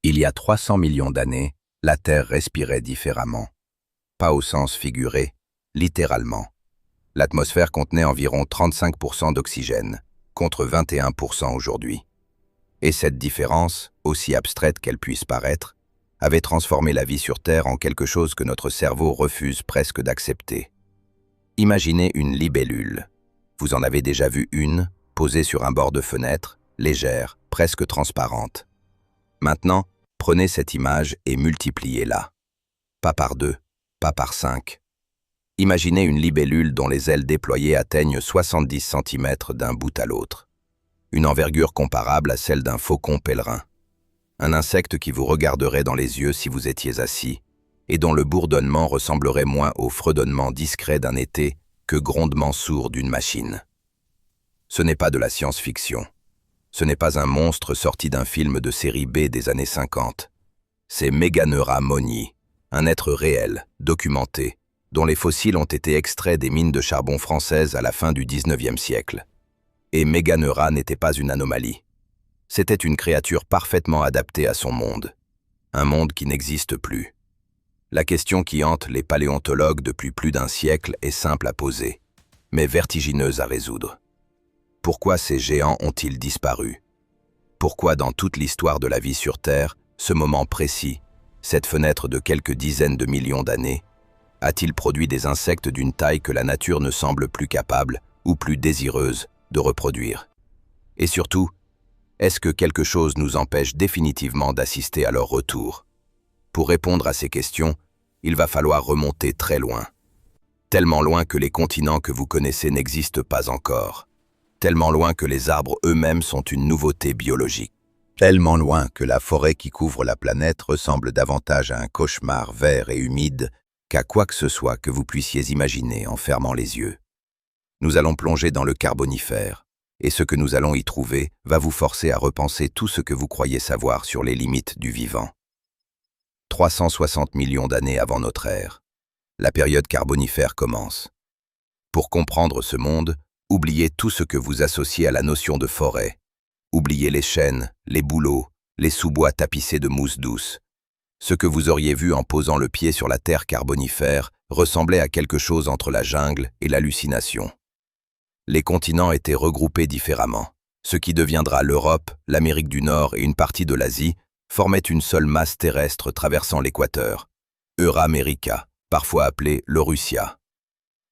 Il y a 300 millions d'années, la Terre respirait différemment. Pas au sens figuré, littéralement. L'atmosphère contenait environ 35% d'oxygène, contre 21% aujourd'hui. Et cette différence, aussi abstraite qu'elle puisse paraître, avait transformé la vie sur Terre en quelque chose que notre cerveau refuse presque d'accepter. Imaginez une libellule. Vous en avez déjà vu une, posée sur un bord de fenêtre, légère, presque transparente. Maintenant, prenez cette image et multipliez-la. Pas par 2, pas par 5. Imaginez une libellule dont les ailes déployées atteignent 70 cm d'un bout à l'autre. Une envergure comparable à celle d'un faucon pèlerin. Un insecte qui vous regarderait dans les yeux si vous étiez assis, et dont le bourdonnement ressemblerait moins au fredonnement discret d'un été que grondement sourd d'une machine. Ce n'est pas de la science-fiction. Ce n'est pas un monstre sorti d'un film de série B des années 50. C'est Meganeura moni, un être réel, documenté, dont les fossiles ont été extraits des mines de charbon françaises à la fin du XIXe siècle. Et Meganeura n'était pas une anomalie. C'était une créature parfaitement adaptée à son monde. Un monde qui n'existe plus. La question qui hante les paléontologues depuis plus d'un siècle est simple à poser, mais vertigineuse à résoudre. Pourquoi ces géants ont-ils disparu? Pourquoi dans toute l'histoire de la vie sur Terre, ce moment précis, cette fenêtre de quelques dizaines de millions d'années, a-t-il produit des insectes d'une taille que la nature ne semble plus capable ou plus désireuse de reproduire? Et surtout, est-ce que quelque chose nous empêche définitivement d'assister à leur retour? Pour répondre à ces questions, il va falloir remonter très loin. Tellement loin que les continents que vous connaissez n'existent pas encore. Tellement loin que les arbres eux-mêmes sont une nouveauté biologique. Tellement loin que la forêt qui couvre la planète ressemble davantage à un cauchemar vert et humide qu'à quoi que ce soit que vous puissiez imaginer en fermant les yeux. Nous allons plonger dans le Carbonifère, et ce que nous allons y trouver va vous forcer à repenser tout ce que vous croyez savoir sur les limites du vivant. 360 millions d'années avant notre ère, la période Carbonifère commence. Pour comprendre ce monde, oubliez tout ce que vous associez à la notion de forêt. Oubliez les chênes, les bouleaux, les sous-bois tapissés de mousse douce. Ce que vous auriez vu en posant le pied sur la terre Carbonifère ressemblait à quelque chose entre la jungle et l'hallucination. Les continents étaient regroupés différemment. Ce qui deviendra l'Europe, l'Amérique du Nord et une partie de l'Asie formaient une seule masse terrestre traversant l'équateur, Euramerica, parfois appelée l'Eurussia.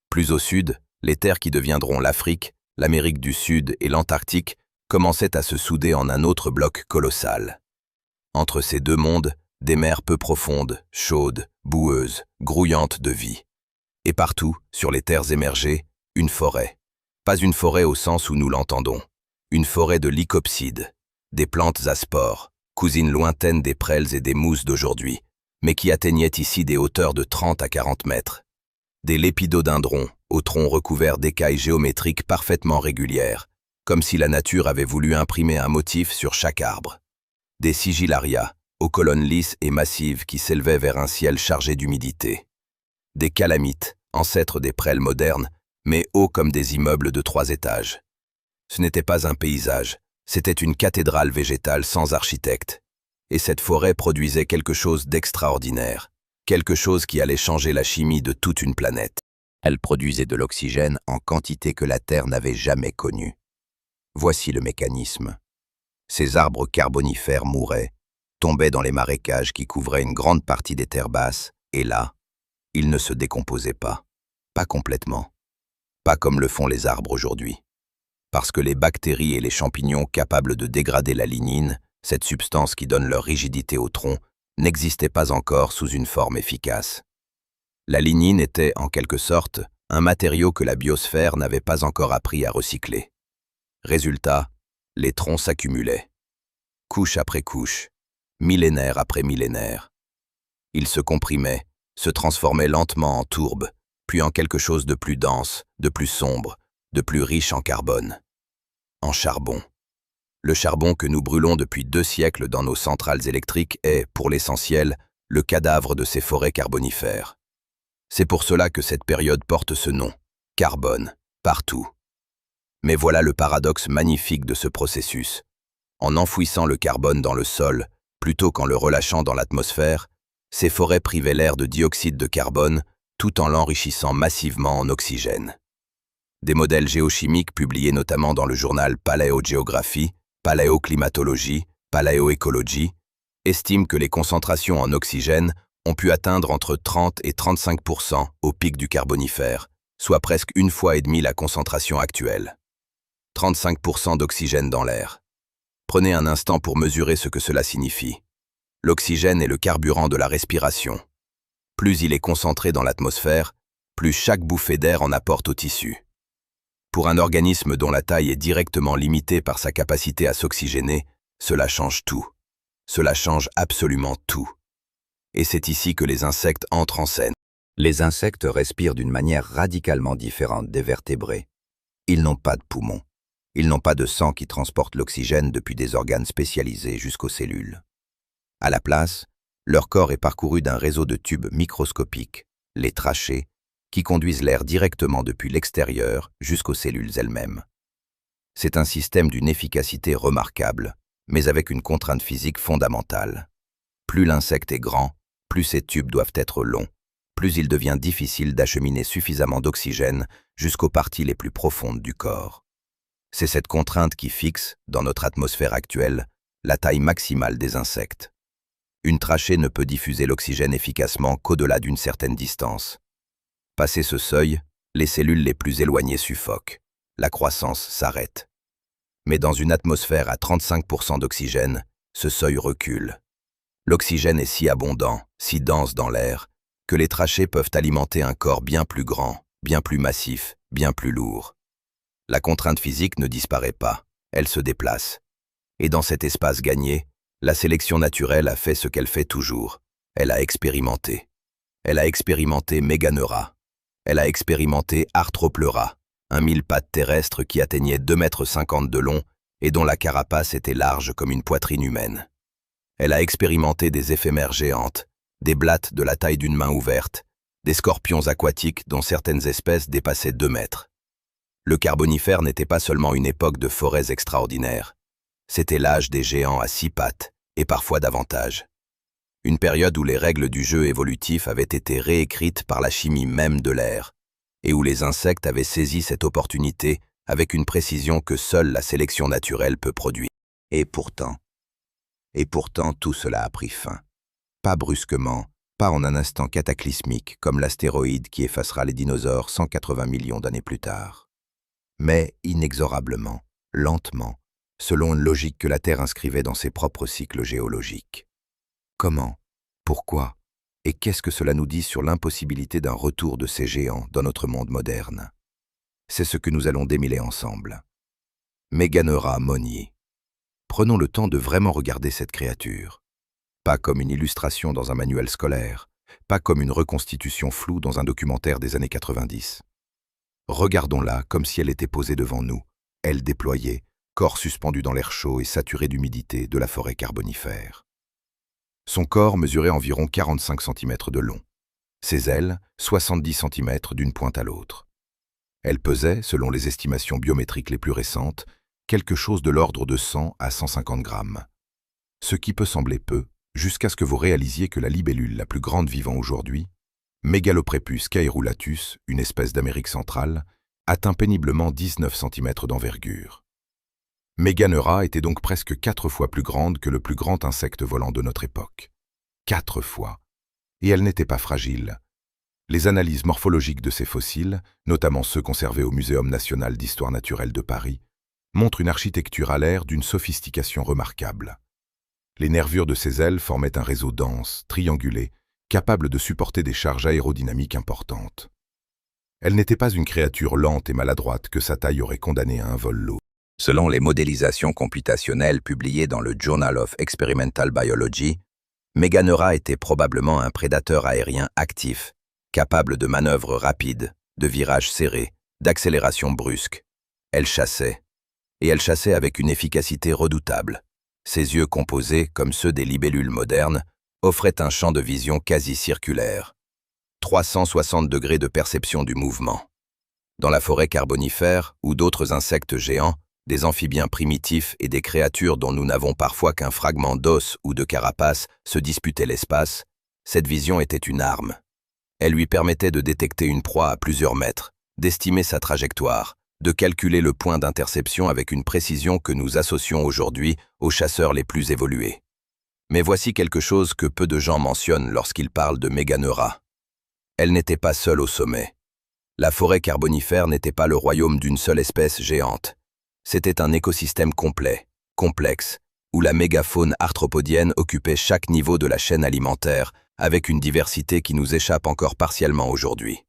Plus au sud, les terres qui deviendront l'Afrique, l'Amérique du Sud et l'Antarctique commençaient à se souder en un autre bloc colossal. Entre ces deux mondes, des mers peu profondes, chaudes, boueuses, grouillantes de vie. Et partout, sur les terres émergées, une forêt. Pas une forêt au sens où nous l'entendons. Une forêt de lycopsides, des plantes à spores, cousines lointaines des prêles et des mousses d'aujourd'hui, mais qui atteignaient ici des hauteurs de 30 à 40 mètres. Des lépidodendrons, au tronc recouvert d'écailles géométriques parfaitement régulières, comme si la nature avait voulu imprimer un motif sur chaque arbre. Des sigillarias, aux colonnes lisses et massives qui s'élevaient vers un ciel chargé d'humidité. Des calamites, ancêtres des prêles modernes, mais hauts comme des immeubles de 3 étages. Ce n'était pas un paysage, c'était une cathédrale végétale sans architecte. Et cette forêt produisait quelque chose d'extraordinaire, quelque chose qui allait changer la chimie de toute une planète. Elle produisait de l'oxygène en quantité que la Terre n'avait jamais connue. Voici le mécanisme. Ces arbres carbonifères mouraient, tombaient dans les marécages qui couvraient une grande partie des terres basses, et là, ils ne se décomposaient pas. Pas complètement. Pas comme le font les arbres aujourd'hui. Parce que les bactéries et les champignons capables de dégrader la lignine, cette substance qui donne leur rigidité au tronc, n'existaient pas encore sous une forme efficace. La lignine était, en quelque sorte, un matériau que la biosphère n'avait pas encore appris à recycler. Résultat, les troncs s'accumulaient. Couche après couche, millénaire après millénaire. Ils se comprimaient, se transformaient lentement en tourbe, puis en quelque chose de plus dense, de plus sombre, de plus riche en carbone. En charbon. Le charbon que nous brûlons depuis 2 siècles dans nos centrales électriques est, pour l'essentiel, le cadavre de ces forêts carbonifères. C'est pour cela que cette période porte ce nom, carbone, partout. Mais voilà le paradoxe magnifique de ce processus. En enfouissant le carbone dans le sol, Plutôt qu'en le relâchant dans l'atmosphère, ces forêts privaient l'air de dioxyde de carbone tout en l'enrichissant massivement en oxygène. Des modèles géochimiques publiés notamment dans le journal Paléogéographie, Paléoclimatologie, Paléoécologie estiment que les concentrations en oxygène ont pu atteindre entre 30 et 35% au pic du Carbonifère, soit presque 1,5 fois la concentration actuelle. 35% d'oxygène dans l'air. Prenez un instant pour mesurer ce que cela signifie. L'oxygène est le carburant de la respiration. Plus il est concentré dans l'atmosphère, plus chaque bouffée d'air en apporte au tissu. Pour un organisme dont la taille est directement limitée par sa capacité à s'oxygéner, cela change tout. Cela change absolument tout. Et c'est ici que les insectes entrent en scène. Les insectes respirent d'une manière radicalement différente des vertébrés. Ils n'ont pas de poumons. Ils n'ont pas de sang qui transporte l'oxygène depuis des organes spécialisés jusqu'aux cellules. À la place, leur corps est parcouru d'un réseau de tubes microscopiques, les trachées, qui conduisent l'air directement depuis l'extérieur jusqu'aux cellules elles-mêmes. C'est un système d'une efficacité remarquable, mais avec une contrainte physique fondamentale. Plus l'insecte est grand, plus ces tubes doivent être longs, plus il devient difficile d'acheminer suffisamment d'oxygène jusqu'aux parties les plus profondes du corps. C'est cette contrainte qui fixe, dans notre atmosphère actuelle, la taille maximale des insectes. Une trachée ne peut diffuser l'oxygène efficacement qu'au-delà d'une certaine distance. Passé ce seuil, les cellules les plus éloignées suffoquent. La croissance s'arrête. Mais dans une atmosphère à 35% d'oxygène, ce seuil recule. L'oxygène est si abondant, si dense dans l'air, que les trachées peuvent alimenter un corps bien plus grand, bien plus massif, bien plus lourd. La contrainte physique ne disparaît pas, elle se déplace. Et dans cet espace gagné, la sélection naturelle a fait ce qu'elle fait toujours. Elle a expérimenté. Elle a expérimenté Meganeura. Elle a expérimenté Arthropleura, un mille-pattes terrestre qui atteignait 2,50 m de long et dont la carapace était large comme une poitrine humaine. Elle a expérimenté des éphémères géantes, des blattes de la taille d'une main ouverte, des scorpions aquatiques dont certaines espèces dépassaient 2 mètres. Le Carbonifère n'était pas seulement une époque de forêts extraordinaires. C'était l'âge des géants à 6 pattes, et parfois davantage. Une période où les règles du jeu évolutif avaient été réécrites par la chimie même de l'air, et où les insectes avaient saisi cette opportunité avec une précision que seule la sélection naturelle peut produire. Et pourtant, tout cela a pris fin. Pas brusquement, pas en un instant cataclysmique comme l'astéroïde qui effacera les dinosaures 180 millions d'années plus tard. Mais inexorablement, lentement, selon une logique que la Terre inscrivait dans ses propres cycles géologiques. Comment? Pourquoi? Et qu'est-ce que cela nous dit sur l'impossibilité d'un retour de ces géants dans notre monde moderne? C'est ce que nous allons démêler ensemble. Meganeura monier. Prenons le temps de vraiment regarder cette créature. Pas comme une illustration dans un manuel scolaire, pas comme une reconstitution floue dans un documentaire des années 90. Regardons-la comme si elle était posée devant nous, ailes déployées, corps suspendu dans l'air chaud et saturé d'humidité de la forêt carbonifère. Son corps mesurait environ 45 cm de long. Ses ailes, 70 cm d'une pointe à l'autre. Elle pesait, selon les estimations biométriques les plus récentes, quelque chose de l'ordre de 100 à 150 grammes. Ce qui peut sembler peu, jusqu'à ce que vous réalisiez que la libellule la plus grande vivant aujourd'hui, Megaloprepus caerulatus, une espèce d'Amérique centrale, atteint péniblement 19 cm d'envergure. Meganeura était donc presque 4 fois plus grande que le plus grand insecte volant de notre époque. 4 fois. Et elle n'était pas fragile. Les analyses morphologiques de ces fossiles, notamment ceux conservés au Muséum national d'histoire naturelle de Paris, montrent une architecture alaire d'une sophistication remarquable. Les nervures de ses ailes formaient un réseau dense, triangulé, capable de supporter des charges aérodynamiques importantes. Elle n'était pas une créature lente et maladroite que sa taille aurait condamnée à un vol lourd. Selon les modélisations computationnelles publiées dans le Journal of Experimental Biology, Meganeura était probablement un prédateur aérien actif, capable de manœuvres rapides, de virages serrés, d'accélérations brusques. Elle chassait. Et elle chassait avec une efficacité redoutable. Ses yeux composés, comme ceux des libellules modernes, offraient un champ de vision quasi circulaire. 360 degrés de perception du mouvement. Dans la forêt carbonifère ou d'autres insectes géants, des amphibiens primitifs et des créatures dont nous n'avons parfois qu'un fragment d'os ou de carapace se disputaient l'espace, cette vision était une arme. Elle lui permettait de détecter une proie à plusieurs mètres, d'estimer sa trajectoire, de calculer le point d'interception avec une précision que nous associons aujourd'hui aux chasseurs les plus évolués. Mais voici quelque chose que peu de gens mentionnent lorsqu'ils parlent de Méganeura. Elle n'était pas seule au sommet. La forêt carbonifère n'était pas le royaume d'une seule espèce géante. C'était un écosystème complet, complexe, où la mégafaune arthropodienne occupait chaque niveau de la chaîne alimentaire, avec une diversité qui nous échappe encore partiellement aujourd'hui.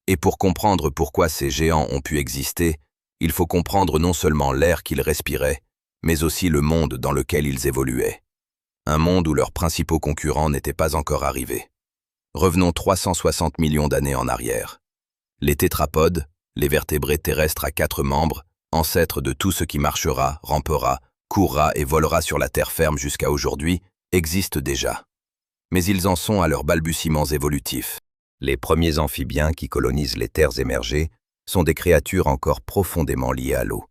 Et pour comprendre pourquoi ces géants ont pu exister, il faut comprendre non seulement l'air qu'ils respiraient, mais aussi le monde dans lequel ils évoluaient. Un monde où leurs principaux concurrents n'étaient pas encore arrivés. Revenons 360 millions d'années en arrière. Les tétrapodes, les vertébrés terrestres à 4 membres, ancêtres de tout ce qui marchera, rampera, courra et volera sur la terre ferme jusqu'à aujourd'hui, existent déjà. Mais ils en sont à leurs balbutiements évolutifs. Les premiers amphibiens qui colonisent les terres émergées sont des créatures encore profondément liées à l'eau,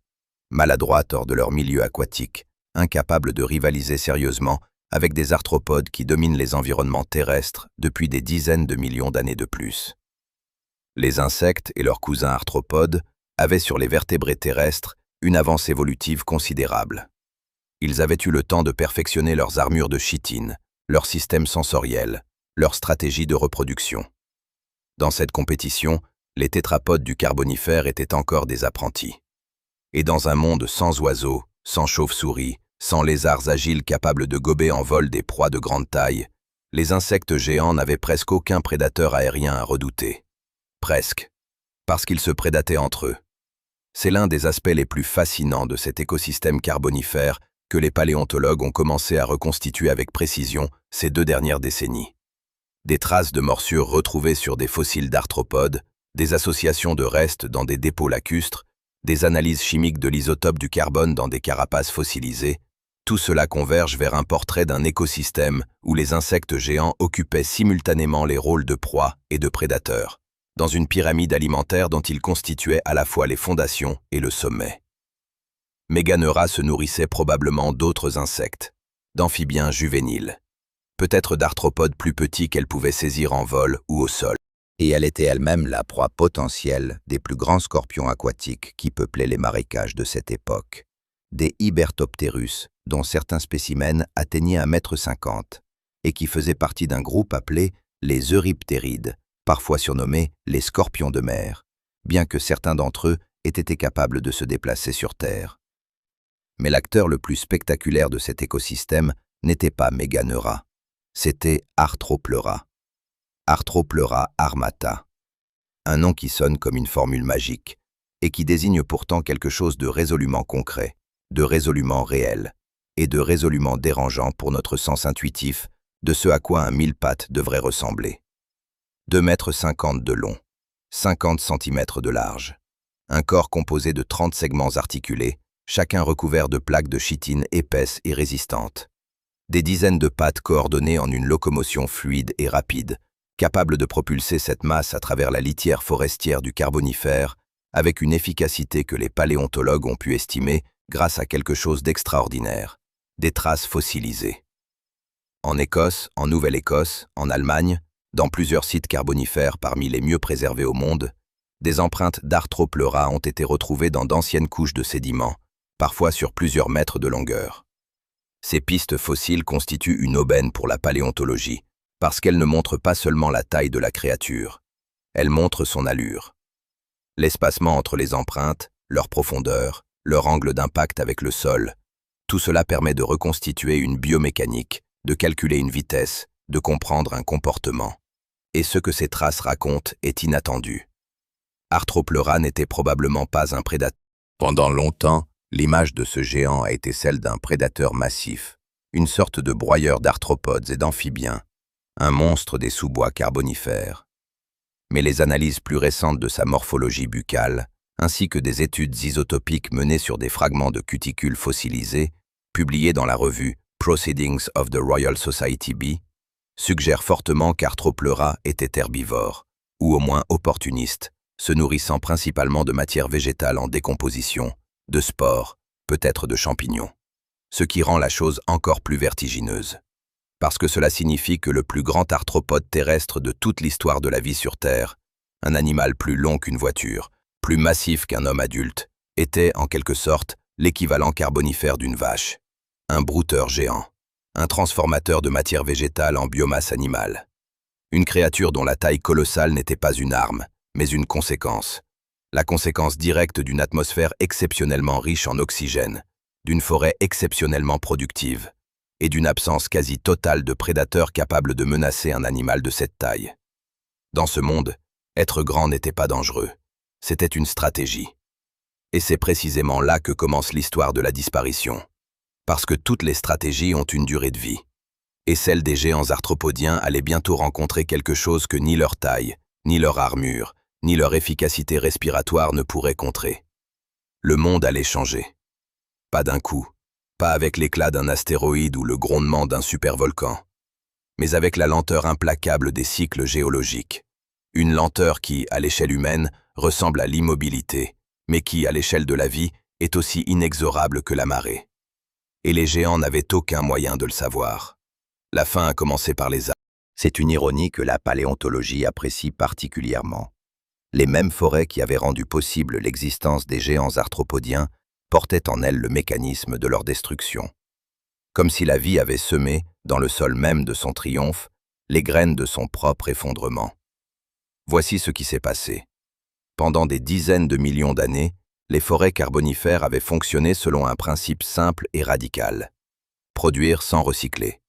maladroites hors de leur milieu aquatique, incapables de rivaliser sérieusement avec des arthropodes qui dominent les environnements terrestres depuis des dizaines de millions d'années de plus. Les insectes et leurs cousins arthropodes avaient sur les vertébrés terrestres une avance évolutive considérable. Ils avaient eu le temps de perfectionner leurs armures de chitine, leur système sensoriel, leur stratégie de reproduction. Dans cette compétition, les tétrapodes du Carbonifère étaient encore des apprentis. Et dans un monde sans oiseaux, sans chauves-souris, sans lézards agiles capables de gober en vol des proies de grande taille, les insectes géants n'avaient presque aucun prédateur aérien à redouter. Presque. Parce qu'ils se prédataient entre eux. C'est l'un des aspects les plus fascinants de cet écosystème carbonifère que les paléontologues ont commencé à reconstituer avec précision ces 2 dernières décennies. Des traces de morsures retrouvées sur des fossiles d'arthropodes, des associations de restes dans des dépôts lacustres, des analyses chimiques de l'isotope du carbone dans des carapaces fossilisées, tout cela converge vers un portrait d'un écosystème où les insectes géants occupaient simultanément les rôles de proie et de prédateurs, dans une pyramide alimentaire dont ils constituaient à la fois les fondations et le sommet. Méganeura se nourrissait probablement d'autres insectes, d'amphibiens juvéniles, peut-être d'arthropodes plus petits qu'elle pouvait saisir en vol ou au sol. Et elle était elle-même la proie potentielle des plus grands scorpions aquatiques qui peuplaient les marécages de cette époque, des Hybertopterus, dont certains spécimens atteignaient 1,50 m, et qui faisaient partie d'un groupe appelé les Eurypterides, parfois surnommés les scorpions de mer, bien que certains d'entre eux aient été capables de se déplacer sur Terre. Mais l'acteur le plus spectaculaire de cet écosystème n'était pas Méganeura, c'était Arthropleura. Arthropleura armata, un nom qui sonne comme une formule magique et qui désigne pourtant quelque chose de résolument concret, de résolument réel et de résolument dérangeant pour notre sens intuitif de ce à quoi un mille-pattes devrait ressembler. 2,50 m de long, 50 cm de large, un corps composé de 30 segments articulés, chacun recouvert de plaques de chitine épaisses et résistantes. Des dizaines de pattes coordonnées en une locomotion fluide et rapide, capable de propulser cette masse à travers la litière forestière du Carbonifère avec une efficacité que les paléontologues ont pu estimer grâce à quelque chose d'extraordinaire, des traces fossilisées. En Écosse, en Nouvelle-Écosse, en Allemagne, dans plusieurs sites carbonifères parmi les mieux préservés au monde, des empreintes d'Arthropleura ont été retrouvées dans d'anciennes couches de sédiments, parfois sur plusieurs mètres de longueur. Ces pistes fossiles constituent une aubaine pour la paléontologie, parce qu'elles ne montrent pas seulement la taille de la créature, elles montrent son allure. L'espacement entre les empreintes, leur profondeur, leur angle d'impact avec le sol, tout cela permet de reconstituer une biomécanique, de calculer une vitesse, de comprendre un comportement. Et ce que ces traces racontent est inattendu. Arthropleura n'était probablement pas un prédateur. Pendant longtemps, l'image de ce géant a été celle d'un prédateur massif, une sorte de broyeur d'arthropodes et d'amphibiens, un monstre des sous-bois carbonifères. Mais les analyses plus récentes de sa morphologie buccale, ainsi que des études isotopiques menées sur des fragments de cuticules fossilisés, publiées dans la revue Proceedings of the Royal Society B, suggèrent fortement qu'Arthropleura était herbivore, ou au moins opportuniste, se nourrissant principalement de matière végétale en décomposition, de spores, peut-être de champignons. Ce qui rend la chose encore plus vertigineuse. Parce que cela signifie que le plus grand arthropode terrestre de toute l'histoire de la vie sur Terre, un animal plus long qu'une voiture, plus massif qu'un homme adulte, était, en quelque sorte, l'équivalent carbonifère d'une vache. Un brouteur géant. Un transformateur de matière végétale en biomasse animale. Une créature dont la taille colossale n'était pas une arme, mais une conséquence. La conséquence directe d'une atmosphère exceptionnellement riche en oxygène, d'une forêt exceptionnellement productive, et d'une absence quasi totale de prédateurs capables de menacer un animal de cette taille. Dans ce monde, être grand n'était pas dangereux, c'était une stratégie. Et c'est précisément là que commence l'histoire de la disparition. Parce que toutes les stratégies ont une durée de vie. Et celle des géants arthropodiens allait bientôt rencontrer quelque chose que ni leur taille, ni leur armure, ni leur efficacité respiratoire ne pourraient contrer. Le monde allait changer. Pas d'un coup, pas avec l'éclat d'un astéroïde ou le grondement d'un supervolcan, mais avec la lenteur implacable des cycles géologiques. Une lenteur qui, à l'échelle humaine, ressemble à l'immobilité, mais qui, à l'échelle de la vie, est aussi inexorable que la marée. Et les géants n'avaient aucun moyen de le savoir. La fin a commencé par les arbres. C'est une ironie que la paléontologie apprécie particulièrement. Les mêmes forêts qui avaient rendu possible l'existence des géants arthropodiens portaient en elles le mécanisme de leur destruction. Comme si la vie avait semé, dans le sol même de son triomphe, les graines de son propre effondrement. Voici ce qui s'est passé. Pendant des dizaines de millions d'années, les forêts carbonifères avaient fonctionné selon un principe simple et radical. Produire sans recycler.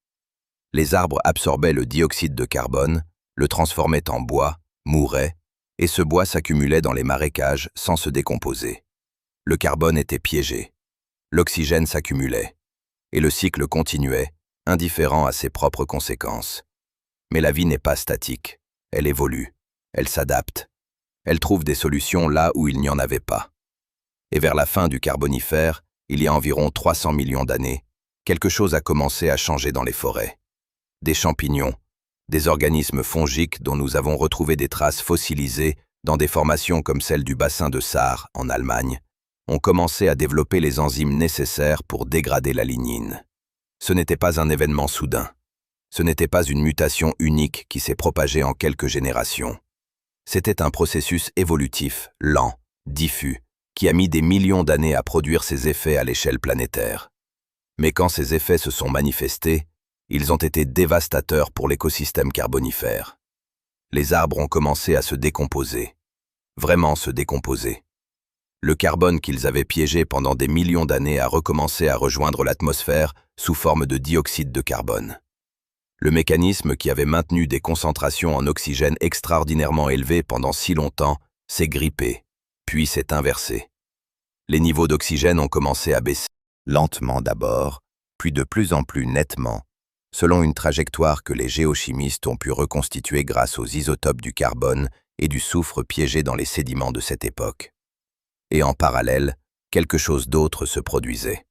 Les arbres absorbaient le dioxyde de carbone, le transformaient en bois, mouraient, et ce bois s'accumulait dans les marécages sans se décomposer. Le carbone était piégé. L'oxygène s'accumulait. Et le cycle continuait, indifférent à ses propres conséquences. Mais la vie n'est pas statique. Elle évolue. Elle s'adapte. Elle trouve des solutions là où il n'y en avait pas. Et vers la fin du Carbonifère, il y a environ 300 millions d'années, quelque chose a commencé à changer dans les forêts. Des champignons, des organismes fongiques dont nous avons retrouvé des traces fossilisées dans des formations comme celle du bassin de Sarre, en Allemagne, ont commencé à développer les enzymes nécessaires pour dégrader la lignine. Ce n'était pas un événement soudain. Ce n'était pas une mutation unique qui s'est propagée en quelques générations. C'était un processus évolutif, lent, diffus, qui a mis des millions d'années à produire ses effets à l'échelle planétaire. Mais quand ces effets se sont manifestés, ils ont été dévastateurs pour l'écosystème carbonifère. Les arbres ont commencé à se décomposer. Vraiment se décomposer. Le carbone qu'ils avaient piégé pendant des millions d'années a recommencé à rejoindre l'atmosphère sous forme de dioxyde de carbone. Le mécanisme qui avait maintenu des concentrations en oxygène extraordinairement élevées pendant si longtemps s'est grippé, puis s'est inversé. Les niveaux d'oxygène ont commencé à baisser, lentement d'abord, puis de plus en plus nettement, selon une trajectoire que les géochimistes ont pu reconstituer grâce aux isotopes du carbone et du soufre piégés dans les sédiments de cette époque. Et en parallèle, quelque chose d'autre se produisait.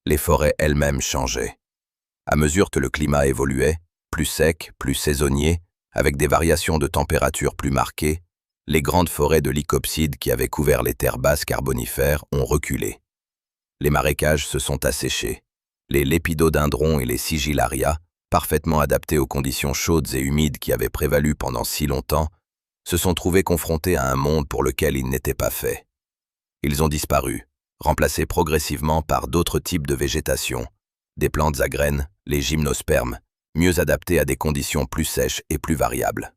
Les forêts elles-mêmes changeaient. À mesure que le climat évoluait, plus sec, plus saisonnier, avec des variations de température plus marquées, les grandes forêts de lycopsides qui avaient couvert les terres basses carbonifères ont reculé. Les marécages se sont asséchés. Les lépidodendrons et les sigillaria, parfaitement adaptés aux conditions chaudes et humides qui avaient prévalu pendant si longtemps, se sont trouvés confrontés à un monde pour lequel ils n'étaient pas faits. Ils ont disparu, remplacés progressivement par d'autres types de végétation, des plantes à graines, les gymnospermes, mieux adaptés à des conditions plus sèches et plus variables.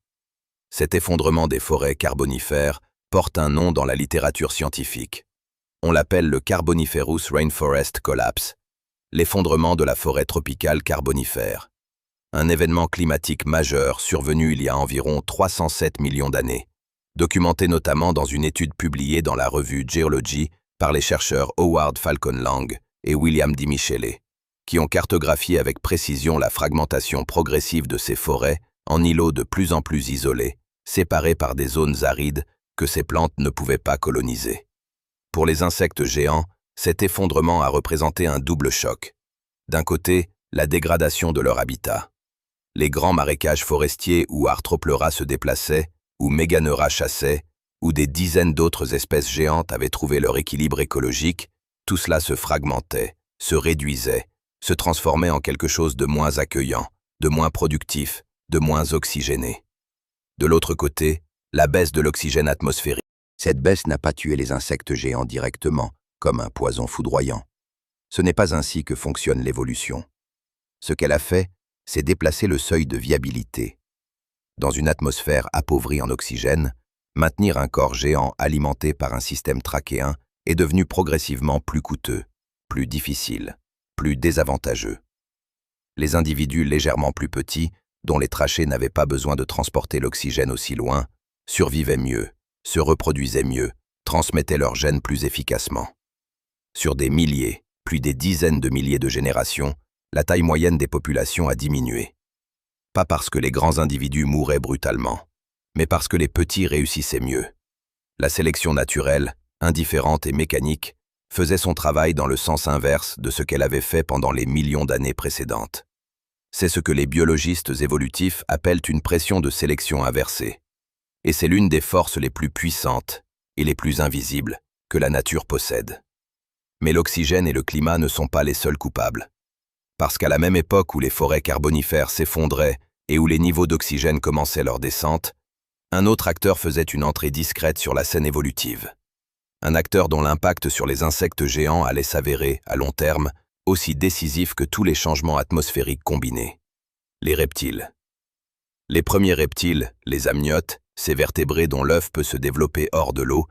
Cet effondrement des forêts carbonifères porte un nom dans la littérature scientifique. On l'appelle le Carboniferous Rainforest Collapse, l'effondrement de la forêt tropicale carbonifère. Un événement climatique majeur survenu il y a environ 307 millions d'années, documenté notamment dans une étude publiée dans la revue Geology par les chercheurs Howard Falcon Lang et William D. Michele, qui ont cartographié avec précision la fragmentation progressive de ces forêts en îlots de plus en plus isolés, séparés par des zones arides que ces plantes ne pouvaient pas coloniser. Pour les insectes géants, cet effondrement a représenté un double choc. D'un côté, la dégradation de leur habitat. Les grands marécages forestiers où Arthropleura se déplaçait, où Meganeura chassait, où des dizaines d'autres espèces géantes avaient trouvé leur équilibre écologique, Tout cela se fragmentait, se réduisait, se transformait en quelque chose de moins accueillant, de moins productif, de moins oxygéné. De l'autre côté, la baisse de l'oxygène atmosphérique. Cette baisse n'a pas tué les insectes géants directement, comme un poison foudroyant. Ce n'est pas ainsi que fonctionne l'évolution. Ce qu'elle a fait, c'est déplacer le seuil de viabilité. Dans une atmosphère appauvrie en oxygène, maintenir un corps géant alimenté par un système trachéen est devenu progressivement plus coûteux, plus difficile, plus désavantageux. Les individus légèrement plus petits, dont les trachées n'avaient pas besoin de transporter l'oxygène aussi loin, survivaient mieux, se reproduisaient mieux, transmettaient leurs gènes plus efficacement. Sur des milliers, puis des dizaines de milliers de générations, la taille moyenne des populations a diminué. Pas parce que les grands individus mouraient brutalement, mais parce que les petits réussissaient mieux. La sélection naturelle, indifférente et mécanique, faisait son travail dans le sens inverse de ce qu'elle avait fait pendant les millions d'années précédentes. C'est ce que les biologistes évolutifs appellent une pression de sélection inversée. Et c'est l'une des forces les plus puissantes et les plus invisibles que la nature possède. Mais l'oxygène et le climat ne sont pas les seuls coupables. Parce qu'à la même époque où les forêts carbonifères s'effondraient et où les niveaux d'oxygène commençaient leur descente, un autre acteur faisait une entrée discrète sur la scène évolutive. Un acteur dont l'impact sur les insectes géants allait s'avérer, à long terme, aussi décisif que tous les changements atmosphériques combinés. Les reptiles. Les premiers reptiles, les amniotes, ces vertébrés dont l'œuf peut se développer hors de l'eau,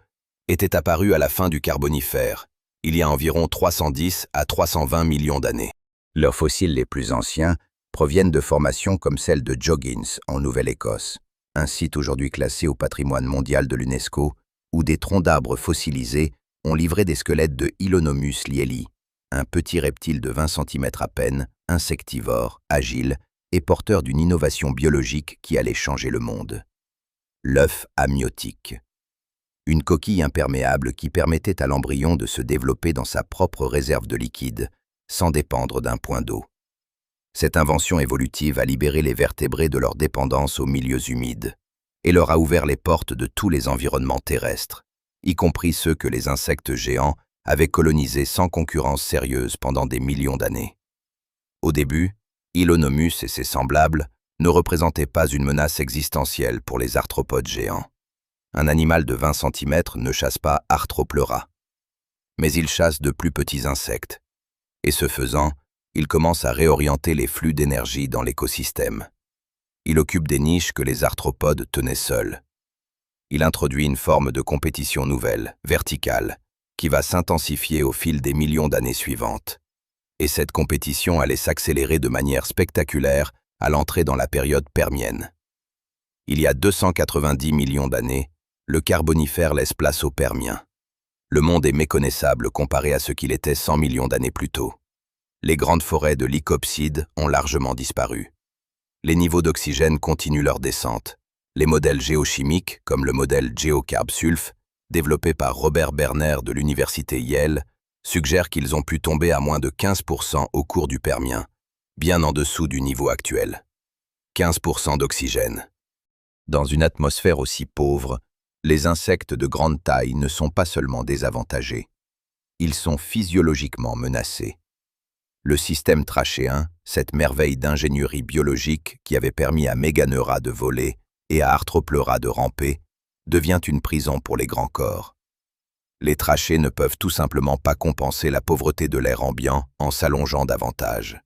étaient apparus à la fin du Carbonifère, il y a environ 310 à 320 millions d'années. Leurs fossiles les plus anciens proviennent de formations comme celle de Joggins en Nouvelle-Écosse, un site aujourd'hui classé au patrimoine mondial de l'UNESCO, où des troncs d'arbres fossilisés ont livré des squelettes de Hylonomus lieli, un petit reptile de 20 cm à peine, insectivore, agile et porteur d'une innovation biologique qui allait changer le monde. L'œuf amniotique. Une coquille imperméable qui permettait à l'embryon de se développer dans sa propre réserve de liquide, sans dépendre d'un point d'eau. Cette invention évolutive a libéré les vertébrés de leur dépendance aux milieux humides et leur a ouvert les portes de tous les environnements terrestres, y compris ceux que les insectes géants avaient colonisés sans concurrence sérieuse pendant des millions d'années. Au début, Hylonomus et ses semblables ne représentaient pas une menace existentielle pour les arthropodes géants. Un animal de 20 cm ne chasse pas Arthropleura, mais il chasse de plus petits insectes, et ce faisant, il commence à réorienter les flux d'énergie dans l'écosystème. Il occupe des niches que les arthropodes tenaient seuls. Il introduit une forme de compétition nouvelle, verticale, qui va s'intensifier au fil des millions d'années suivantes. Et cette compétition allait s'accélérer de manière spectaculaire à l'entrée dans la période permienne. Il y a 290 millions d'années, le Carbonifère laisse place au Permien. Le monde est méconnaissable comparé à ce qu'il était 100 millions d'années plus tôt. Les grandes forêts de lycopsides ont largement disparu. Les niveaux d'oxygène continuent leur descente. Les modèles géochimiques, comme le modèle GeoCarbSulf, développé par Robert Berner de l'université Yale, suggèrent qu'ils ont pu tomber à moins de 15% au cours du Permien, bien en dessous du niveau actuel. 15% d'oxygène. Dans une atmosphère aussi pauvre, les insectes de grande taille ne sont pas seulement désavantagés. Ils sont physiologiquement menacés. Le système trachéen, cette merveille d'ingénierie biologique qui avait permis à Meganeura de voler et à Arthropleura de ramper, devient une prison pour les grands corps. Les trachées ne peuvent tout simplement pas compenser la pauvreté de l'air ambiant en s'allongeant davantage.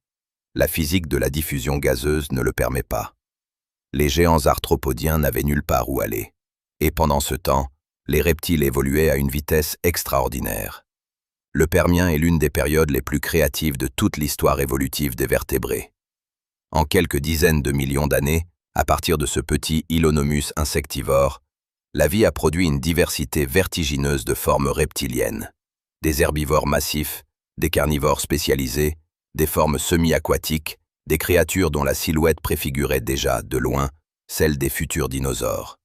La physique de la diffusion gazeuse ne le permet pas. Les géants arthropodiens n'avaient nulle part où aller. Et pendant ce temps, les reptiles évoluaient à une vitesse extraordinaire. Le Permien est l'une des périodes les plus créatives de toute l'histoire évolutive des vertébrés. En quelques dizaines de millions d'années, à partir de ce petit Hylonomus insectivore, la vie a produit une diversité vertigineuse de formes reptiliennes. Des herbivores massifs, des carnivores spécialisés, des formes semi-aquatiques, des créatures dont la silhouette préfigurait déjà, de loin, celle des futurs dinosaures.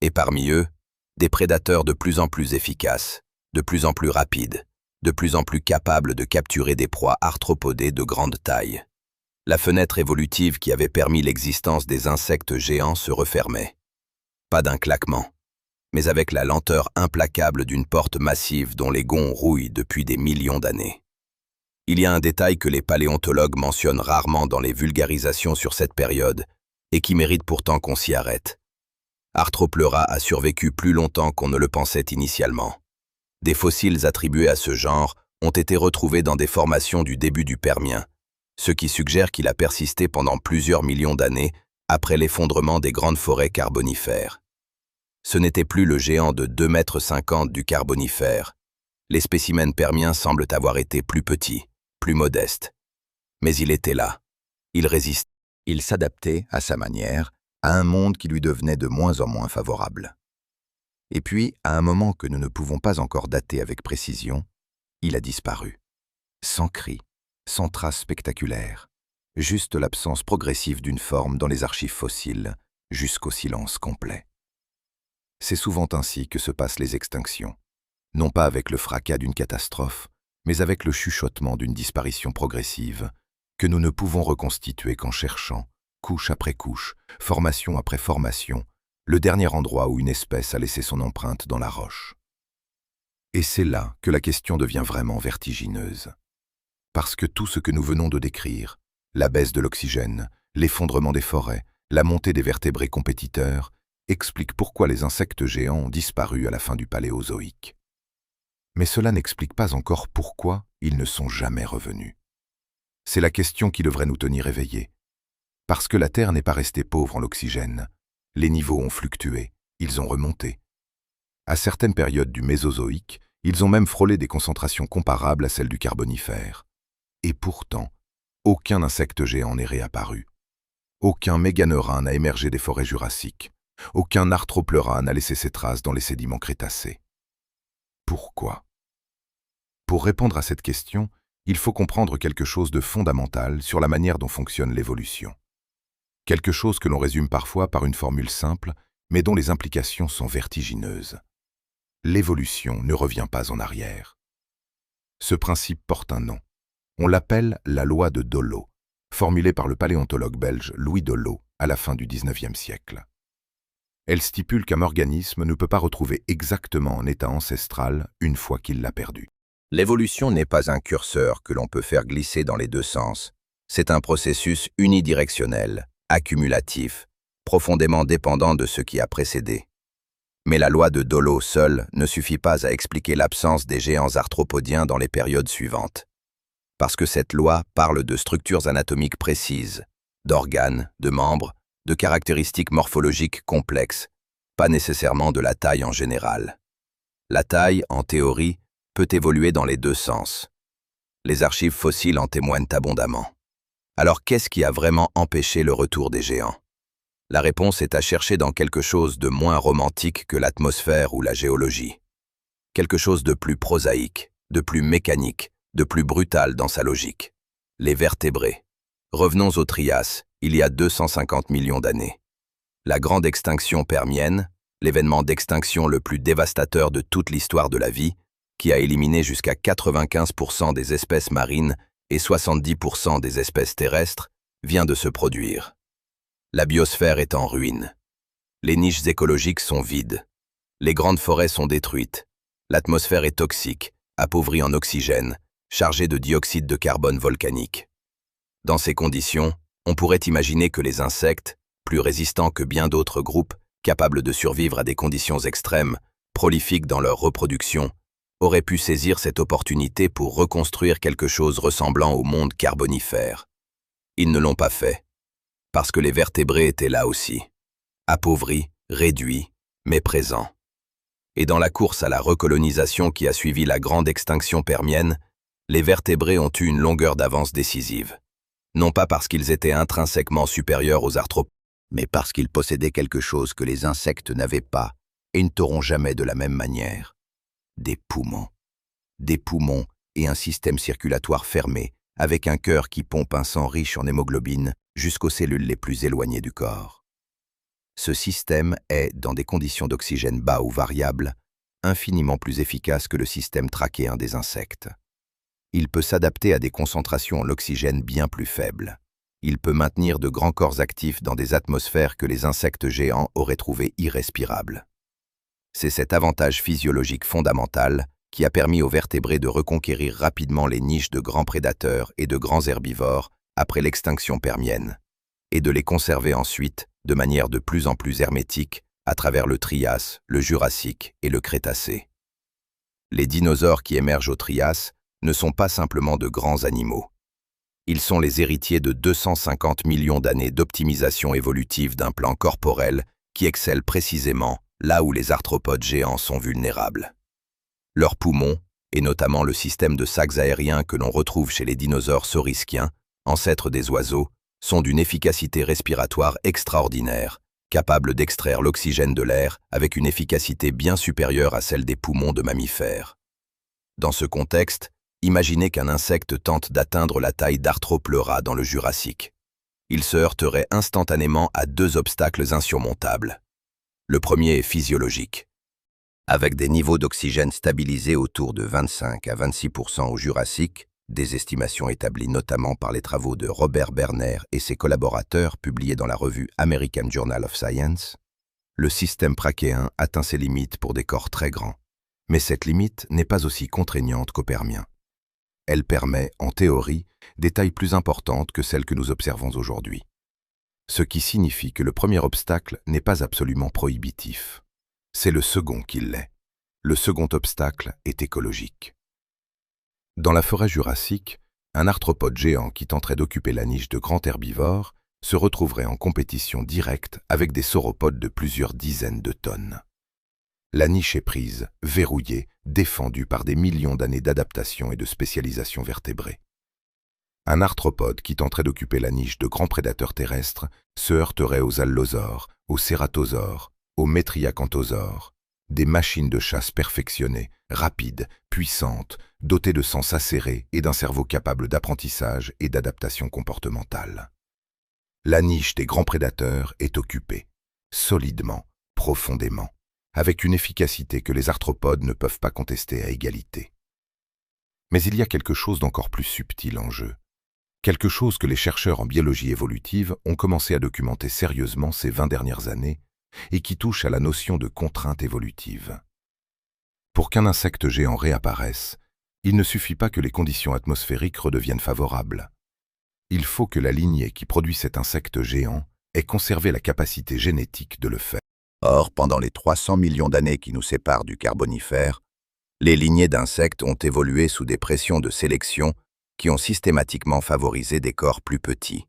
Et parmi eux, des prédateurs de plus en plus efficaces, de plus en plus rapides, de plus en plus capables de capturer des proies arthropodées de grande taille. La fenêtre évolutive qui avait permis l'existence des insectes géants se refermait. Pas d'un claquement, mais avec la lenteur implacable d'une porte massive dont les gonds rouillent depuis des millions d'années. Il y a un détail que les paléontologues mentionnent rarement dans les vulgarisations sur cette période, et qui mérite pourtant qu'on s'y arrête. Arthropleura a survécu plus longtemps qu'on ne le pensait initialement. Des fossiles attribués à ce genre ont été retrouvés dans des formations du début du Permien, ce qui suggère qu'il a persisté pendant plusieurs millions d'années après l'effondrement des grandes forêts carbonifères. Ce n'était plus le géant de 2,50 m du Carbonifère. Les spécimens permiens semblent avoir été plus petits, plus modestes. Mais il était là. Il résistait. Il s'adaptait, à sa manière, à un monde qui lui devenait de moins en moins favorable. Et puis, à un moment que nous ne pouvons pas encore dater avec précision, il a disparu. Sans cri, sans trace spectaculaire, juste l'absence progressive d'une forme dans les archives fossiles, jusqu'au silence complet. C'est souvent ainsi que se passent les extinctions, non pas avec le fracas d'une catastrophe, mais avec le chuchotement d'une disparition progressive, que nous ne pouvons reconstituer qu'en cherchant, couche après couche, formation après formation, le dernier endroit où une espèce a laissé son empreinte dans la roche. Et c'est là que la question devient vraiment vertigineuse. Parce que tout ce que nous venons de décrire, la baisse de l'oxygène, l'effondrement des forêts, la montée des vertébrés compétiteurs, explique pourquoi les insectes géants ont disparu à la fin du Paléozoïque. Mais cela n'explique pas encore pourquoi ils ne sont jamais revenus. C'est la question qui devrait nous tenir éveillés. Parce que la Terre n'est pas restée pauvre en oxygène. Les niveaux ont fluctué, ils ont remonté. À certaines périodes du Mésozoïque, ils ont même frôlé des concentrations comparables à celles du Carbonifère. Et pourtant, aucun insecte géant n'est réapparu. Aucun méganeurin n'a émergé des forêts jurassiques. Aucun arthropleura n'a laissé ses traces dans les sédiments crétacés. Pourquoi? Pour répondre à cette question, il faut comprendre quelque chose de fondamental sur la manière dont fonctionne l'évolution. Quelque chose que l'on résume parfois par une formule simple, mais dont les implications sont vertigineuses. L'évolution ne revient pas en arrière. Ce principe porte un nom. On l'appelle la loi de Dollo, formulée par le paléontologue belge Louis Dollo à la fin du XIXe siècle. Elle stipule qu'un organisme ne peut pas retrouver exactement un état ancestral une fois qu'il l'a perdu. L'évolution n'est pas un curseur que l'on peut faire glisser dans les deux sens. C'est un processus unidirectionnel, accumulatif, profondément dépendant de ce qui a précédé. Mais la loi de Dollo seule ne suffit pas à expliquer l'absence des géants arthropodiens dans les périodes suivantes. Parce que cette loi parle de structures anatomiques précises, d'organes, de membres, de caractéristiques morphologiques complexes, pas nécessairement de la taille en général. La taille, en théorie, peut évoluer dans les deux sens. Les archives fossiles en témoignent abondamment. Alors qu'est-ce qui a vraiment empêché le retour des géants? La réponse est à chercher dans quelque chose de moins romantique que l'atmosphère ou la géologie. Quelque chose de plus prosaïque, de plus mécanique, de plus brutal dans sa logique. Les vertébrés. Revenons au Trias, il y a 250 millions d'années. La grande extinction permienne, l'événement d'extinction le plus dévastateur de toute l'histoire de la vie, qui a éliminé jusqu'à 95% des espèces marines et 70% des espèces terrestres, vient de se produire. La biosphère est en ruine. Les niches écologiques sont vides. Les grandes forêts sont détruites. L'atmosphère est toxique, appauvrie en oxygène, chargée de dioxyde de carbone volcanique. Dans ces conditions, on pourrait imaginer que les insectes, plus résistants que bien d'autres groupes, capables de survivre à des conditions extrêmes, prolifiques dans leur reproduction, auraient pu saisir cette opportunité pour reconstruire quelque chose ressemblant au monde carbonifère. Ils ne l'ont pas fait, parce que les vertébrés étaient là aussi, appauvris, réduits, mais présents. Et dans la course à la recolonisation qui a suivi la grande extinction permienne, les vertébrés ont eu une longueur d'avance décisive. Non pas parce qu'ils étaient intrinsèquement supérieurs aux arthropodes, mais parce qu'ils possédaient quelque chose que les insectes n'avaient pas et ne t'auront jamais de la même manière. Des poumons. Des poumons et un système circulatoire fermé, avec un cœur qui pompe un sang riche en hémoglobine jusqu'aux cellules les plus éloignées du corps. Ce système est, dans des conditions d'oxygène bas ou variables, infiniment plus efficace que le système trachéen des insectes. Il peut s'adapter à des concentrations en oxygène bien plus faibles. Il peut maintenir de grands corps actifs dans des atmosphères que les insectes géants auraient trouvées irrespirables. C'est cet avantage physiologique fondamental qui a permis aux vertébrés de reconquérir rapidement les niches de grands prédateurs et de grands herbivores après l'extinction permienne, et de les conserver ensuite de manière de plus en plus hermétique à travers le Trias, le Jurassique et le Crétacé. Les dinosaures qui émergent au Trias ne sont pas simplement de grands animaux. Ils sont les héritiers de 250 millions d'années d'optimisation évolutive d'un plan corporel qui excelle précisément là où les arthropodes géants sont vulnérables. Leurs poumons, et notamment le système de sacs aériens que l'on retrouve chez les dinosaures saurischiens, ancêtres des oiseaux, sont d'une efficacité respiratoire extraordinaire, capables d'extraire l'oxygène de l'air avec une efficacité bien supérieure à celle des poumons de mammifères. Dans ce contexte, imaginez qu'un insecte tente d'atteindre la taille d'Arthropleura dans le Jurassique. Il se heurterait instantanément à deux obstacles insurmontables. Le premier est physiologique. Avec des niveaux d'oxygène stabilisés autour de 25 à 26% au Jurassique, des estimations établies notamment par les travaux de Robert Berner et ses collaborateurs publiés dans la revue American Journal of Science, le système brachéen atteint ses limites pour des corps très grands. Mais cette limite n'est pas aussi contraignante qu'au Permien. Elle permet, en théorie, des tailles plus importantes que celles que nous observons aujourd'hui. Ce qui signifie que le premier obstacle n'est pas absolument prohibitif. C'est le second qui l'est. Le second obstacle est écologique. Dans la forêt jurassique, un arthropode géant qui tenterait d'occuper la niche de grands herbivores se retrouverait en compétition directe avec des sauropodes de plusieurs dizaines de tonnes. La niche est prise, verrouillée, défendue par des millions d'années d'adaptation et de spécialisation vertébrée. Un arthropode qui tenterait d'occuper la niche de grands prédateurs terrestres se heurterait aux allosaures, aux cératosaures, aux métriacanthosaures, des machines de chasse perfectionnées, rapides, puissantes, dotées de sens acérés et d'un cerveau capable d'apprentissage et d'adaptation comportementale. La niche des grands prédateurs est occupée, solidement, profondément, avec une efficacité que les arthropodes ne peuvent pas contester à égalité. Mais il y a quelque chose d'encore plus subtil en jeu. Quelque chose que les chercheurs en biologie évolutive ont commencé à documenter sérieusement ces 20 dernières années et qui touche à la notion de contrainte évolutive. Pour qu'un insecte géant réapparaisse, il ne suffit pas que les conditions atmosphériques redeviennent favorables. Il faut que la lignée qui produit cet insecte géant ait conservé la capacité génétique de le faire. Or, pendant les 300 millions d'années qui nous séparent du Carbonifère, les lignées d'insectes ont évolué sous des pressions de sélection qui ont systématiquement favorisé des corps plus petits.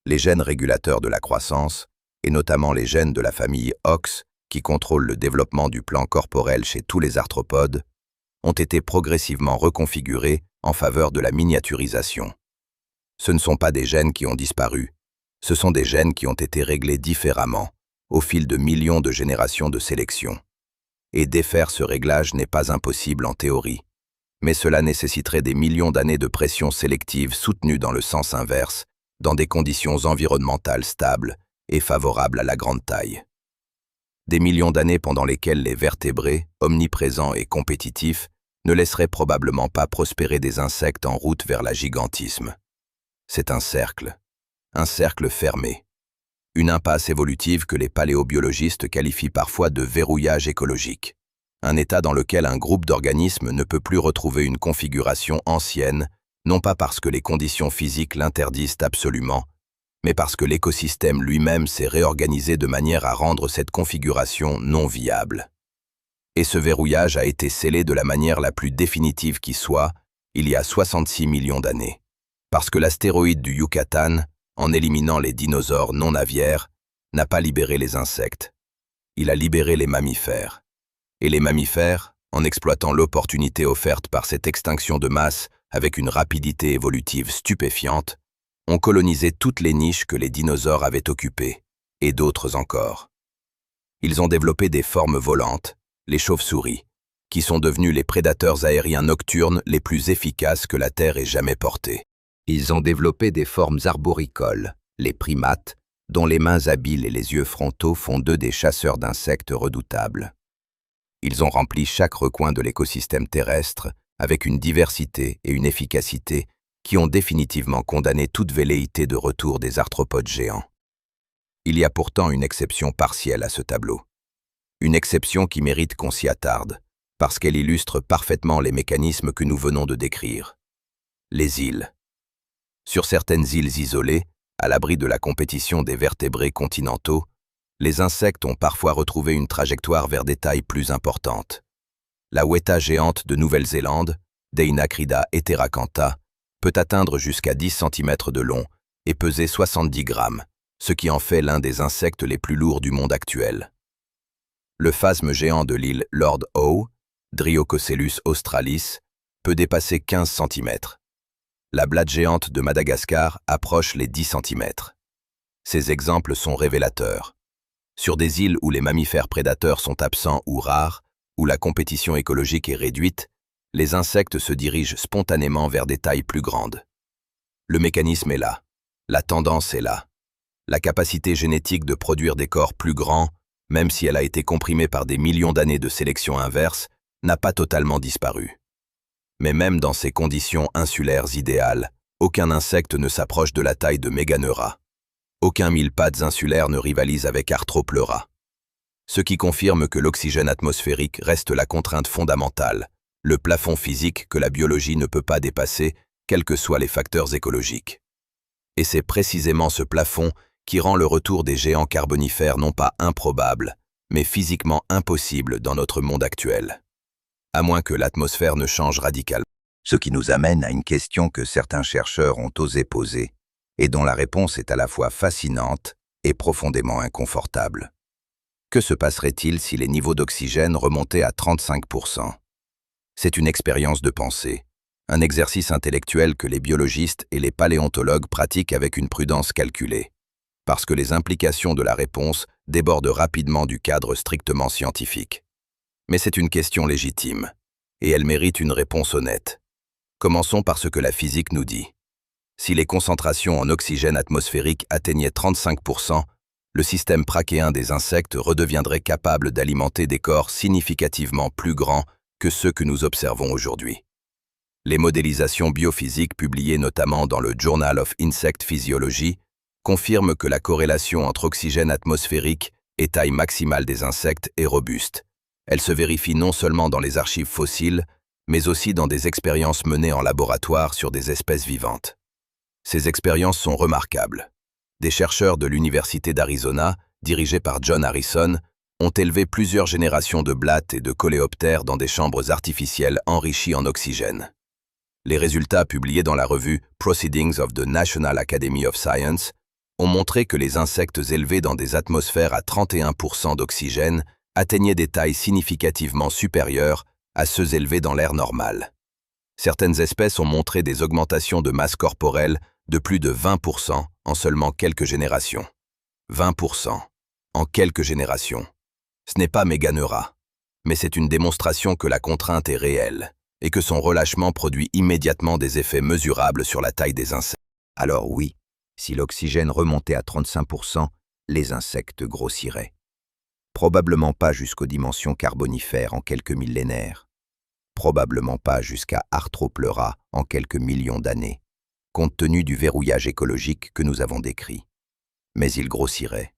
Les gènes régulateurs de la croissance, et notamment les gènes de la famille OX, qui contrôlent le développement du plan corporel chez tous les arthropodes, ont été progressivement reconfigurés en faveur de la miniaturisation. Ce ne sont pas des gènes qui ont disparu, ce sont des gènes qui ont été réglés différemment, au fil de millions de générations de sélection. Et défaire ce réglage n'est pas impossible en théorie, mais cela nécessiterait des millions d'années de pression sélective soutenue dans le sens inverse, dans des conditions environnementales stables et favorables à la grande taille. Des millions d'années pendant lesquelles les vertébrés, omniprésents et compétitifs, ne laisseraient probablement pas prospérer des insectes en route vers la gigantisme. C'est un cercle fermé. Une impasse évolutive que les paléobiologistes qualifient parfois de verrouillage écologique. Un état dans lequel un groupe d'organismes ne peut plus retrouver une configuration ancienne, non pas parce que les conditions physiques l'interdisent absolument, mais parce que l'écosystème lui-même s'est réorganisé de manière à rendre cette configuration non viable. Et ce verrouillage a été scellé de la manière la plus définitive qui soit, il y a 66 millions d'années. Parce que l'astéroïde du Yucatan, en éliminant les dinosaures non aviaires, n'a pas libéré les insectes. Il a libéré les mammifères. Et les mammifères, en exploitant l'opportunité offerte par cette extinction de masse avec une rapidité évolutive stupéfiante, ont colonisé toutes les niches que les dinosaures avaient occupées, et d'autres encore. Ils ont développé des formes volantes, les chauves-souris, qui sont devenus les prédateurs aériens nocturnes les plus efficaces que la Terre ait jamais portés. Ils ont développé des formes arboricoles, les primates, dont les mains habiles et les yeux frontaux font d'eux des chasseurs d'insectes redoutables. Ils ont rempli chaque recoin de l'écosystème terrestre avec une diversité et une efficacité qui ont définitivement condamné toute velléité de retour des arthropodes géants. Il y a pourtant une exception partielle à ce tableau. Une exception qui mérite qu'on s'y attarde, parce qu'elle illustre parfaitement les mécanismes que nous venons de décrire. Les îles. Sur certaines îles isolées, à l'abri de la compétition des vertébrés continentaux, les insectes ont parfois retrouvé une trajectoire vers des tailles plus importantes. La weta géante de Nouvelle-Zélande, Deinocrida heteracantha, peut atteindre jusqu'à 10 cm de long et peser 70 grammes, ce qui en fait l'un des insectes les plus lourds du monde actuel. Le phasme géant de l'île Lord Howe, Dryococellus australis, peut dépasser 15 cm. La blatte géante de Madagascar approche les 10 cm. Ces exemples sont révélateurs. Sur des îles où les mammifères prédateurs sont absents ou rares, où la compétition écologique est réduite, les insectes se dirigent spontanément vers des tailles plus grandes. Le mécanisme est là. La tendance est là. La capacité génétique de produire des corps plus grands, même si elle a été comprimée par des millions d'années de sélection inverse, n'a pas totalement disparu. Mais même dans ces conditions insulaires idéales, aucun insecte ne s'approche de la taille de Meganeura. Aucun mille-pattes insulaire ne rivalise avec Arthropleura. Ce qui confirme que l'oxygène atmosphérique reste la contrainte fondamentale, le plafond physique que la biologie ne peut pas dépasser, quels que soient les facteurs écologiques. Et c'est précisément ce plafond qui rend le retour des géants carbonifères non pas improbable, mais physiquement impossible dans notre monde actuel. À moins que l'atmosphère ne change radicalement. Ce qui nous amène à une question que certains chercheurs ont osé poser, et dont la réponse est à la fois fascinante et profondément inconfortable. Que se passerait-il si les niveaux d'oxygène remontaient à 35%? C'est une expérience de pensée, un exercice intellectuel que les biologistes et les paléontologues pratiquent avec une prudence calculée, parce que les implications de la réponse débordent rapidement du cadre strictement scientifique. Mais c'est une question légitime, et elle mérite une réponse honnête. Commençons par ce que la physique nous dit. Si les concentrations en oxygène atmosphérique atteignaient 35%, le système trachéen des insectes redeviendrait capable d'alimenter des corps significativement plus grands que ceux que nous observons aujourd'hui. Les modélisations biophysiques publiées notamment dans le Journal of Insect Physiology confirment que la corrélation entre oxygène atmosphérique et taille maximale des insectes est robuste. Elle se vérifie non seulement dans les archives fossiles, mais aussi dans des expériences menées en laboratoire sur des espèces vivantes. Ces expériences sont remarquables. Des chercheurs de l'Université d'Arizona, dirigés par John Harrison, ont élevé plusieurs générations de blattes et de coléoptères dans des chambres artificielles enrichies en oxygène. Les résultats publiés dans la revue Proceedings of the National Academy of Science ont montré que les insectes élevés dans des atmosphères à 31% d'oxygène atteignaient des tailles significativement supérieures à ceux élevés dans l'air normal. Certaines espèces ont montré des augmentations de masse corporelle de plus de 20% en seulement quelques générations. 20% en quelques générations. Ce n'est pas Meganeura, mais c'est une démonstration que la contrainte est réelle et que son relâchement produit immédiatement des effets mesurables sur la taille des insectes. Alors oui, si l'oxygène remontait à 35%, les insectes grossiraient. Probablement pas jusqu'aux dimensions carbonifères en quelques millénaires. Probablement pas jusqu'à Arthropleura en quelques millions d'années, compte tenu du verrouillage écologique que nous avons décrit. Mais ils grossiraient.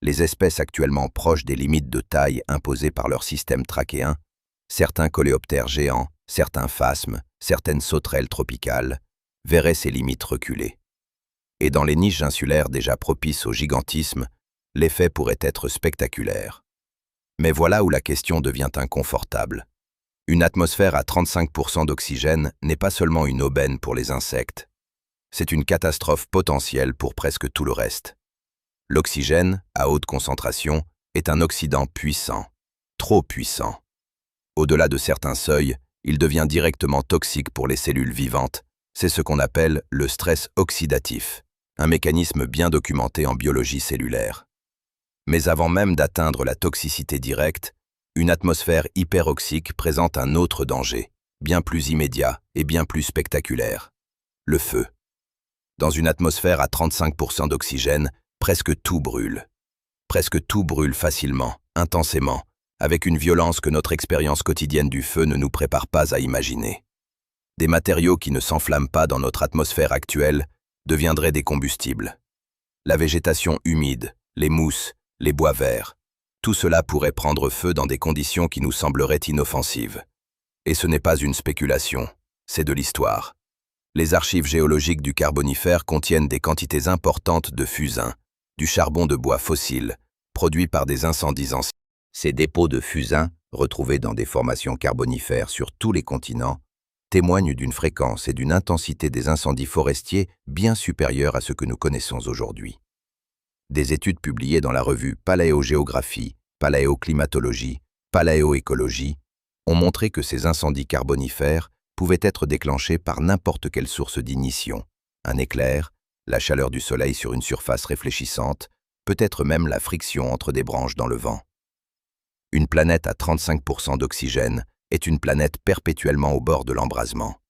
Les espèces actuellement proches des limites de taille imposées par leur système trachéen, certains coléoptères géants, certains phasmes, certaines sauterelles tropicales, verraient ces limites reculer. Et dans les niches insulaires déjà propices au gigantisme, l'effet pourrait être spectaculaire. Mais voilà où la question devient inconfortable. Une atmosphère à 35% d'oxygène n'est pas seulement une aubaine pour les insectes. C'est une catastrophe potentielle pour presque tout le reste. L'oxygène, à haute concentration, est un oxydant puissant, trop puissant. Au-delà de certains seuils, il devient directement toxique pour les cellules vivantes. C'est ce qu'on appelle le stress oxydatif, un mécanisme bien documenté en biologie cellulaire. Mais avant même d'atteindre la toxicité directe, une atmosphère hyperoxique présente un autre danger, bien plus immédiat et bien plus spectaculaire. Le feu. Dans une atmosphère à 35% d'oxygène, presque tout brûle. Presque tout brûle facilement, intensément, avec une violence que notre expérience quotidienne du feu ne nous prépare pas à imaginer. Des matériaux qui ne s'enflamment pas dans notre atmosphère actuelle deviendraient des combustibles. La végétation humide, les mousses, les bois verts, Tout cela pourrait prendre feu dans des conditions qui nous sembleraient inoffensives. Et ce n'est pas une spéculation, c'est de l'histoire. Les archives géologiques du Carbonifère contiennent des quantités importantes de fusain, du charbon de bois fossile, produit par des incendies anciens. Ces dépôts de fusain, retrouvés dans des formations carbonifères sur tous les continents, témoignent d'une fréquence et d'une intensité des incendies forestiers bien supérieures à ce que nous connaissons aujourd'hui. Des études publiées dans la revue Paléogéographie, Paléoclimatologie, Paléoécologie ont montré que ces incendies carbonifères pouvaient être déclenchés par n'importe quelle source d'ignition, un éclair, la chaleur du soleil sur une surface réfléchissante, peut-être même la friction entre des branches dans le vent. Une planète à 35% d'oxygène est une planète perpétuellement au bord de l'embrasement.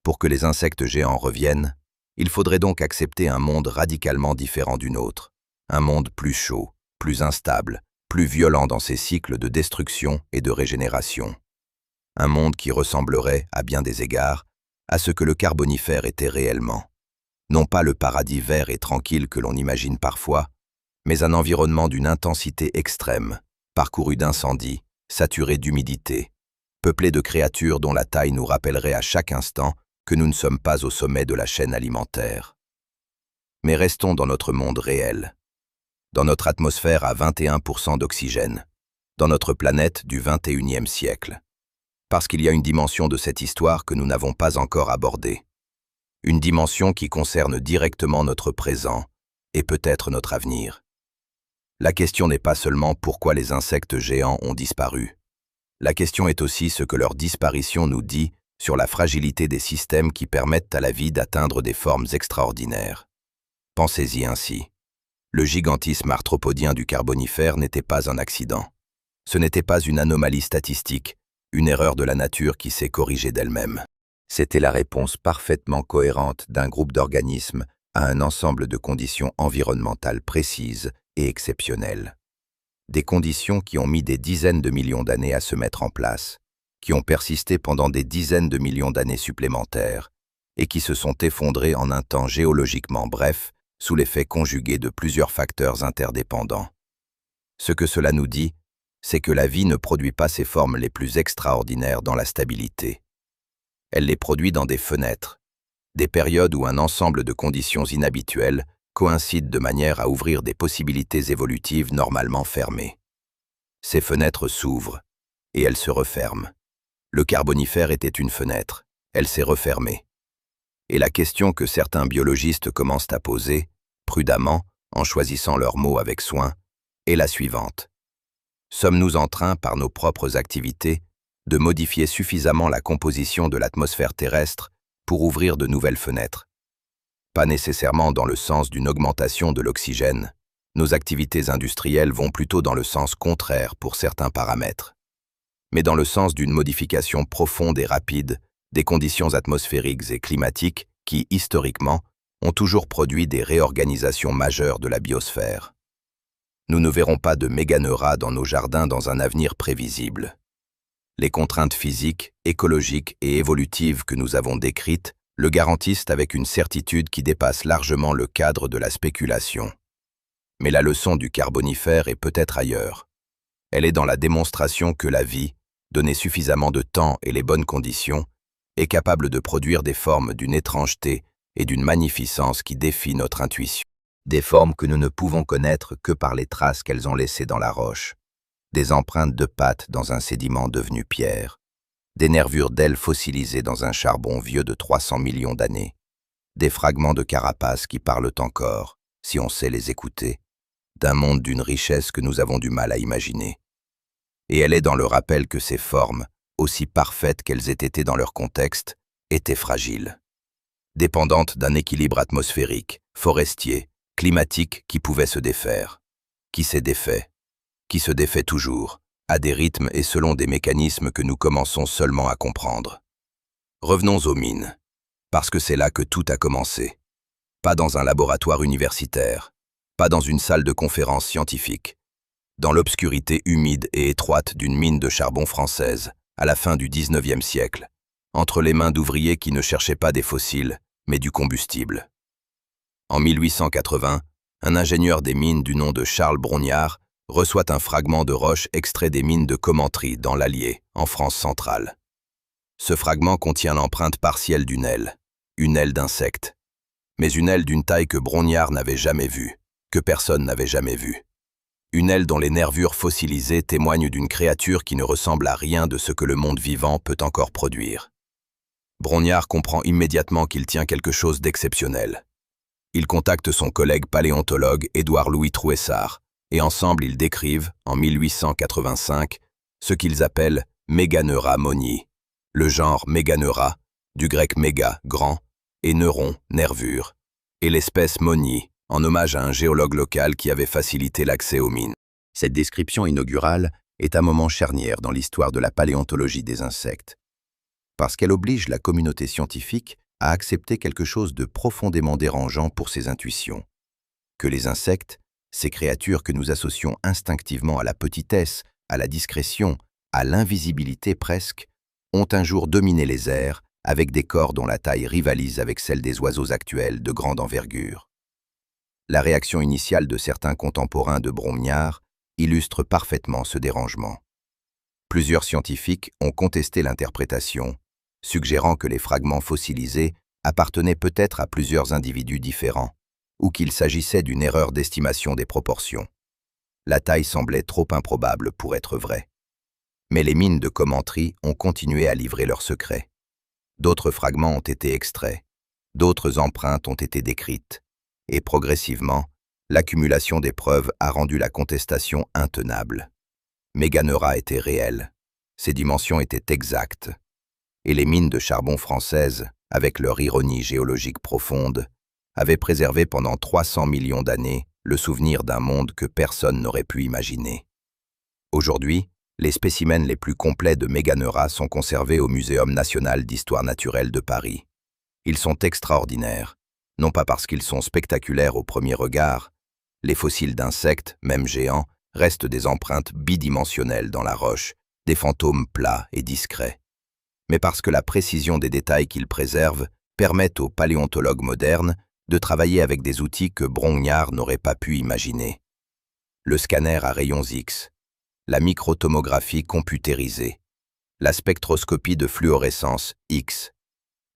Pour que les insectes géants reviennent, il faudrait donc accepter un monde radicalement différent du nôtre, un monde plus chaud, plus instable, plus violent dans ses cycles de destruction et de régénération. Un monde qui ressemblerait, à bien des égards, à ce que le Carbonifère était réellement. Non pas le paradis vert et tranquille que l'on imagine parfois, mais un environnement d'une intensité extrême, parcouru d'incendies, saturé d'humidité, peuplé de créatures dont la taille nous rappellerait à chaque instant que nous ne sommes pas au sommet de la chaîne alimentaire. Mais restons dans notre monde réel, dans notre atmosphère à 21% d'oxygène, dans notre planète du 21e siècle. Parce qu'il y a une dimension de cette histoire que nous n'avons pas encore abordée. Une dimension qui concerne directement notre présent et peut-être notre avenir. La question n'est pas seulement pourquoi les insectes géants ont disparu. La question est aussi ce que leur disparition nous dit sur la fragilité des systèmes qui permettent à la vie d'atteindre des formes extraordinaires. Pensez-y ainsi. Le gigantisme arthropodien du Carbonifère n'était pas un accident. Ce n'était pas une anomalie statistique, une erreur de la nature qui s'est corrigée d'elle-même. C'était la réponse parfaitement cohérente d'un groupe d'organismes à un ensemble de conditions environnementales précises et exceptionnelles. Des conditions qui ont mis des dizaines de millions d'années à se mettre en place, qui ont persisté pendant des dizaines de millions d'années supplémentaires et qui se sont effondrées en un temps géologiquement bref sous l'effet conjugué de plusieurs facteurs interdépendants. Ce que cela nous dit, c'est que la vie ne produit pas ses formes les plus extraordinaires dans la stabilité. Elle les produit dans des fenêtres, des périodes où un ensemble de conditions inhabituelles coïncident de manière à ouvrir des possibilités évolutives normalement fermées. Ces fenêtres s'ouvrent, et elles se referment. Le Carbonifère était une fenêtre, elle s'est refermée. Et la question que certains biologistes commencent à poser, prudemment, en choisissant leurs mots avec soin, est la suivante. Sommes-nous en train, par nos propres activités, de modifier suffisamment la composition de l'atmosphère terrestre pour ouvrir de nouvelles fenêtres? Pas nécessairement dans le sens d'une augmentation de l'oxygène. Nos activités industrielles vont plutôt dans le sens contraire pour certains paramètres. Mais dans le sens d'une modification profonde et rapide des conditions atmosphériques et climatiques qui, historiquement, ont toujours produit des réorganisations majeures de la biosphère. Nous ne verrons pas de méganeura dans nos jardins dans un avenir prévisible. Les contraintes physiques, écologiques et évolutives que nous avons décrites le garantissent avec une certitude qui dépasse largement le cadre de la spéculation. Mais la leçon du Carbonifère est peut-être ailleurs. Elle est dans la démonstration que la vie, donnée suffisamment de temps et les bonnes conditions, est capable de produire des formes d'une étrangeté et d'une magnificence qui défient notre intuition. Des formes que nous ne pouvons connaître que par les traces qu'elles ont laissées dans la roche, des empreintes de pattes dans un sédiment devenu pierre, des nervures d'ailes fossilisées dans un charbon vieux de 300 millions d'années, des fragments de carapace qui parlent encore, si on sait les écouter, d'un monde d'une richesse que nous avons du mal à imaginer. Et elle est dans le rappel que ces formes, aussi parfaites qu'elles aient été dans leur contexte, étaient fragiles, dépendantes d'un équilibre atmosphérique, forestier, climatique qui pouvait se défaire, qui s'est défait, qui se défait toujours, à des rythmes et selon des mécanismes que nous commençons seulement à comprendre. Revenons aux mines, parce que c'est là que tout a commencé. Pas dans un laboratoire universitaire, pas dans une salle de conférence scientifique, dans l'obscurité humide et étroite d'une mine de charbon française, à la fin du XIXe siècle, entre les mains d'ouvriers qui ne cherchaient pas des fossiles, mais du combustible. En 1880, un ingénieur des mines du nom de Charles Brongniart reçoit un fragment de roche extrait des mines de Commentry dans l'Allier, en France centrale. Ce fragment contient l'empreinte partielle d'une aile d'insecte. Mais une aile d'une taille que Brongniart n'avait jamais vue, que personne n'avait jamais vue. Une aile dont les nervures fossilisées témoignent d'une créature qui ne ressemble à rien de ce que le monde vivant peut encore produire. Brongniart comprend immédiatement qu'il tient quelque chose d'exceptionnel. Il contacte son collègue paléontologue Édouard-Louis Trouessart, et ensemble ils décrivent, en 1885, ce qu'ils appellent Meganeura monii, le genre Meganeura, du grec méga, grand, et neuron, nervure, et l'espèce monii, en hommage à un géologue local qui avait facilité l'accès aux mines. Cette description inaugurale est un moment charnière dans l'histoire de la paléontologie des insectes, parce qu'elle oblige la communauté scientifique à accepter quelque chose de profondément dérangeant pour ses intuitions, que les insectes, ces créatures que nous associons instinctivement à la petitesse, à la discrétion, à l'invisibilité presque, ont un jour dominé les airs avec des corps dont la taille rivalise avec celle des oiseaux actuels de grande envergure. La réaction initiale de certains contemporains de Brongniart illustre parfaitement ce dérangement. Plusieurs scientifiques ont contesté l'interprétation, suggérant que les fragments fossilisés appartenaient peut-être à plusieurs individus différents, ou qu'il s'agissait d'une erreur d'estimation des proportions. La taille semblait trop improbable pour être vraie. Mais les mines de Commentry ont continué à livrer leurs secrets. D'autres fragments ont été extraits, d'autres empreintes ont été décrites, et progressivement, l'accumulation des preuves a rendu la contestation intenable. Meganeura était réel, ses dimensions étaient exactes, et les mines de charbon françaises, avec leur ironie géologique profonde, avaient préservé pendant 300 millions d'années le souvenir d'un monde que personne n'aurait pu imaginer. Aujourd'hui, les spécimens les plus complets de Meganeura sont conservés au Muséum national d'histoire naturelle de Paris. Ils sont extraordinaires, non pas parce qu'ils sont spectaculaires au premier regard, les fossiles d'insectes, même géants, restent des empreintes bidimensionnelles dans la roche, des fantômes plats et discrets, mais parce que la précision des détails qu'ils préservent permet aux paléontologues modernes de travailler avec des outils que Brongniart n'aurait pas pu imaginer. Le scanner à rayons X, la microtomographie computérisée, la spectroscopie de fluorescence X,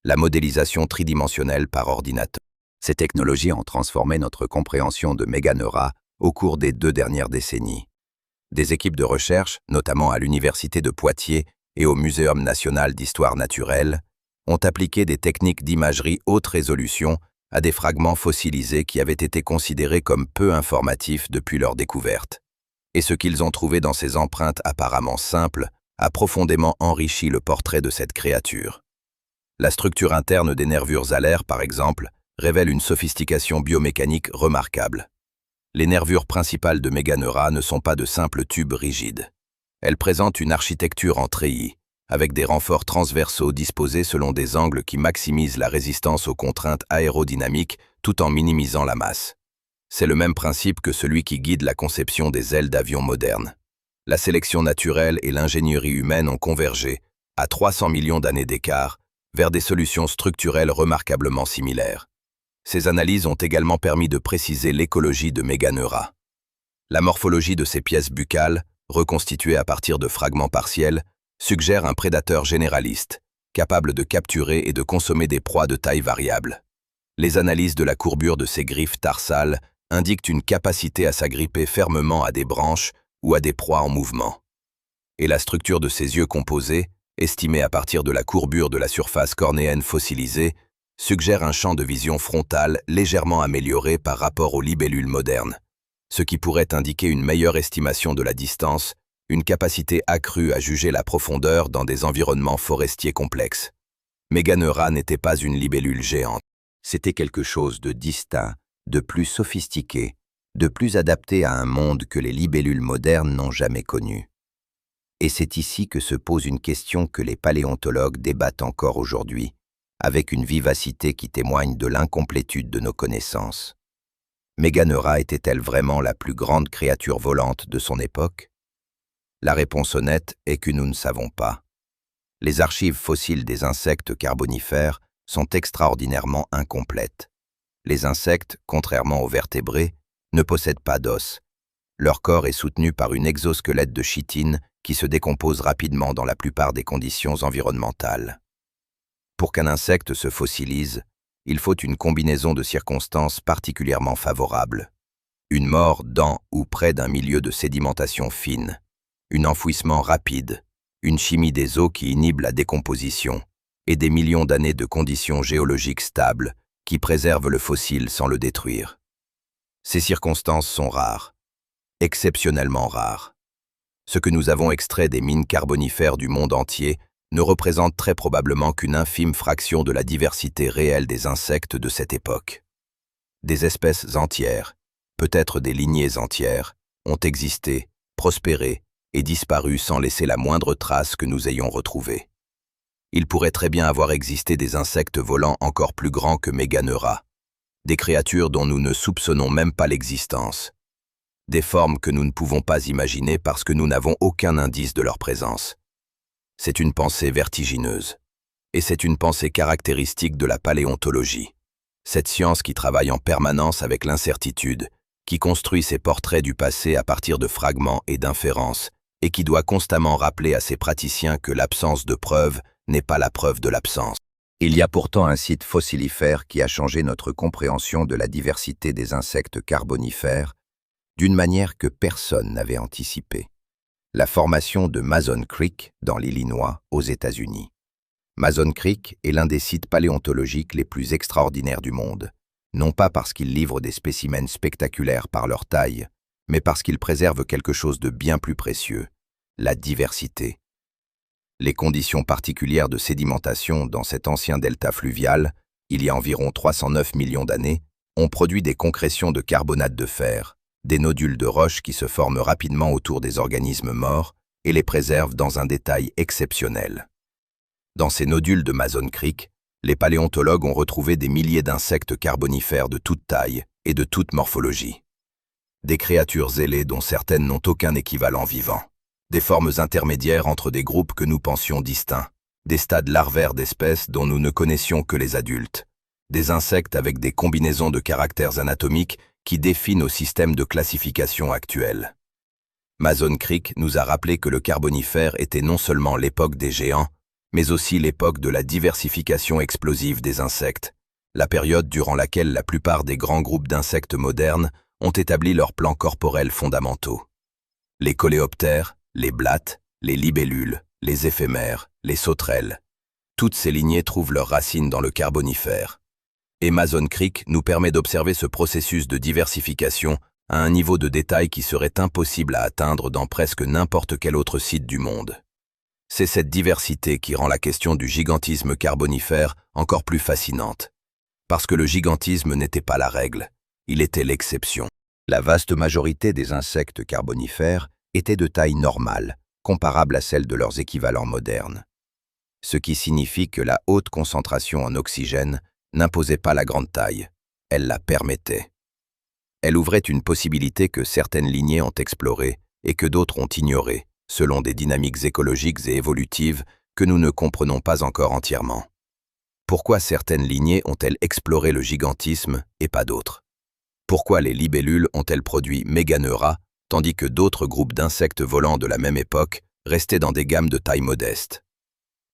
la modélisation tridimensionnelle par ordinateur. Ces technologies ont transformé notre compréhension de Meganeura au cours des 2 dernières décennies. Des équipes de recherche, notamment à l'Université de Poitiers et au Muséum national d'histoire naturelle, ont appliqué des techniques d'imagerie haute résolution à des fragments fossilisés qui avaient été considérés comme peu informatifs depuis leur découverte. Et ce qu'ils ont trouvé dans ces empreintes apparemment simples a profondément enrichi le portrait de cette créature. La structure interne des nervures alaires, par exemple, révèle une sophistication biomécanique remarquable. Les nervures principales de Meganeura ne sont pas de simples tubes rigides. Elles présentent une architecture en treillis, avec des renforts transversaux disposés selon des angles qui maximisent la résistance aux contraintes aérodynamiques tout en minimisant la masse. C'est le même principe que celui qui guide la conception des ailes d'avions modernes. La sélection naturelle et l'ingénierie humaine ont convergé, à 300 millions d'années d'écart, vers des solutions structurelles remarquablement similaires. Ces analyses ont également permis de préciser l'écologie de Meganeura. La morphologie de ces pièces buccales, reconstituées à partir de fragments partiels, suggère un prédateur généraliste, capable de capturer et de consommer des proies de taille variable. Les analyses de la courbure de ses griffes tarsales indiquent une capacité à s'agripper fermement à des branches ou à des proies en mouvement. Et la structure de ses yeux composés, estimée à partir de la courbure de la surface cornéenne fossilisée, suggère un champ de vision frontal légèrement amélioré par rapport aux libellules modernes, ce qui pourrait indiquer une meilleure estimation de la distance, une capacité accrue à juger la profondeur dans des environnements forestiers complexes. Meganeura n'était pas une libellule géante. C'était quelque chose de distinct, de plus sophistiqué, de plus adapté à un monde que les libellules modernes n'ont jamais connu. Et c'est ici que se pose une question que les paléontologues débattent encore aujourd'hui, avec une vivacité qui témoigne de l'incomplétude de nos connaissances. Meganeura était-elle vraiment la plus grande créature volante de son époque? La réponse honnête est que nous ne savons pas. Les archives fossiles des insectes carbonifères sont extraordinairement incomplètes. Les insectes, contrairement aux vertébrés, ne possèdent pas d'os. Leur corps est soutenu par une exosquelette de chitine qui se décompose rapidement dans la plupart des conditions environnementales. Pour qu'un insecte se fossilise, il faut une combinaison de circonstances particulièrement favorables. Une mort dans ou près d'un milieu de sédimentation fine, un enfouissement rapide, une chimie des eaux qui inhibe la décomposition, et des millions d'années de conditions géologiques stables qui préservent le fossile sans le détruire. Ces circonstances sont rares, exceptionnellement rares. Ce que nous avons extrait des mines carbonifères du monde entier ne représente très probablement qu'une infime fraction de la diversité réelle des insectes de cette époque. Des espèces entières, peut-être des lignées entières, ont existé, prospéré et disparu sans laisser la moindre trace que nous ayons retrouvée. Il pourrait très bien avoir existé des insectes volants encore plus grands que Meganeura, des créatures dont nous ne soupçonnons même pas l'existence, des formes que nous ne pouvons pas imaginer parce que nous n'avons aucun indice de leur présence. C'est une pensée vertigineuse, et c'est une pensée caractéristique de la paléontologie, cette science qui travaille en permanence avec l'incertitude, qui construit ses portraits du passé à partir de fragments et d'inférences, et qui doit constamment rappeler à ses praticiens que l'absence de preuve n'est pas la preuve de l'absence. Il y a pourtant un site fossilifère qui a changé notre compréhension de la diversité des insectes carbonifères d'une manière que personne n'avait anticipée. La formation de Mason Creek dans l'Illinois, aux États-Unis. Mason Creek est l'un des sites paléontologiques les plus extraordinaires du monde, non pas parce qu'il livre des spécimens spectaculaires par leur taille, mais parce qu'il préserve quelque chose de bien plus précieux, la diversité. Les conditions particulières de sédimentation dans cet ancien delta fluvial, il y a environ 309 millions d'années, ont produit des concrétions de carbonate de fer, des nodules de roche qui se forment rapidement autour des organismes morts et les préservent dans un détail exceptionnel. Dans ces nodules de Mason Creek, les paléontologues ont retrouvé des milliers d'insectes carbonifères de toute taille et de toute morphologie. Des créatures ailées dont certaines n'ont aucun équivalent vivant. Des formes intermédiaires entre des groupes que nous pensions distincts, des stades larvaires d'espèces dont nous ne connaissions que les adultes, des insectes avec des combinaisons de caractères anatomiques qui défient nos systèmes de classification actuels. Mason Creek nous a rappelé que le Carbonifère était non seulement l'époque des géants, mais aussi l'époque de la diversification explosive des insectes, la période durant laquelle la plupart des grands groupes d'insectes modernes ont établi leurs plans corporels fondamentaux. Les coléoptères, les blattes, les libellules, les éphémères, les sauterelles. Toutes ces lignées trouvent leurs racines dans le Carbonifère. Et Mason Creek nous permet d'observer ce processus de diversification à un niveau de détail qui serait impossible à atteindre dans presque n'importe quel autre site du monde. C'est cette diversité qui rend la question du gigantisme carbonifère encore plus fascinante. Parce que le gigantisme n'était pas la règle, il était l'exception. La vaste majorité des insectes carbonifères étaient de taille normale, comparable à celle de leurs équivalents modernes. Ce qui signifie que la haute concentration en oxygène n'imposait pas la grande taille, elle la permettait. Elle ouvrait une possibilité que certaines lignées ont explorée et que d'autres ont ignorée, selon des dynamiques écologiques et évolutives que nous ne comprenons pas encore entièrement. Pourquoi certaines lignées ont-elles exploré le gigantisme et pas d'autres? Pourquoi les libellules ont-elles produit Meganeura, tandis que d'autres groupes d'insectes volants de la même époque restaient dans des gammes de taille modeste?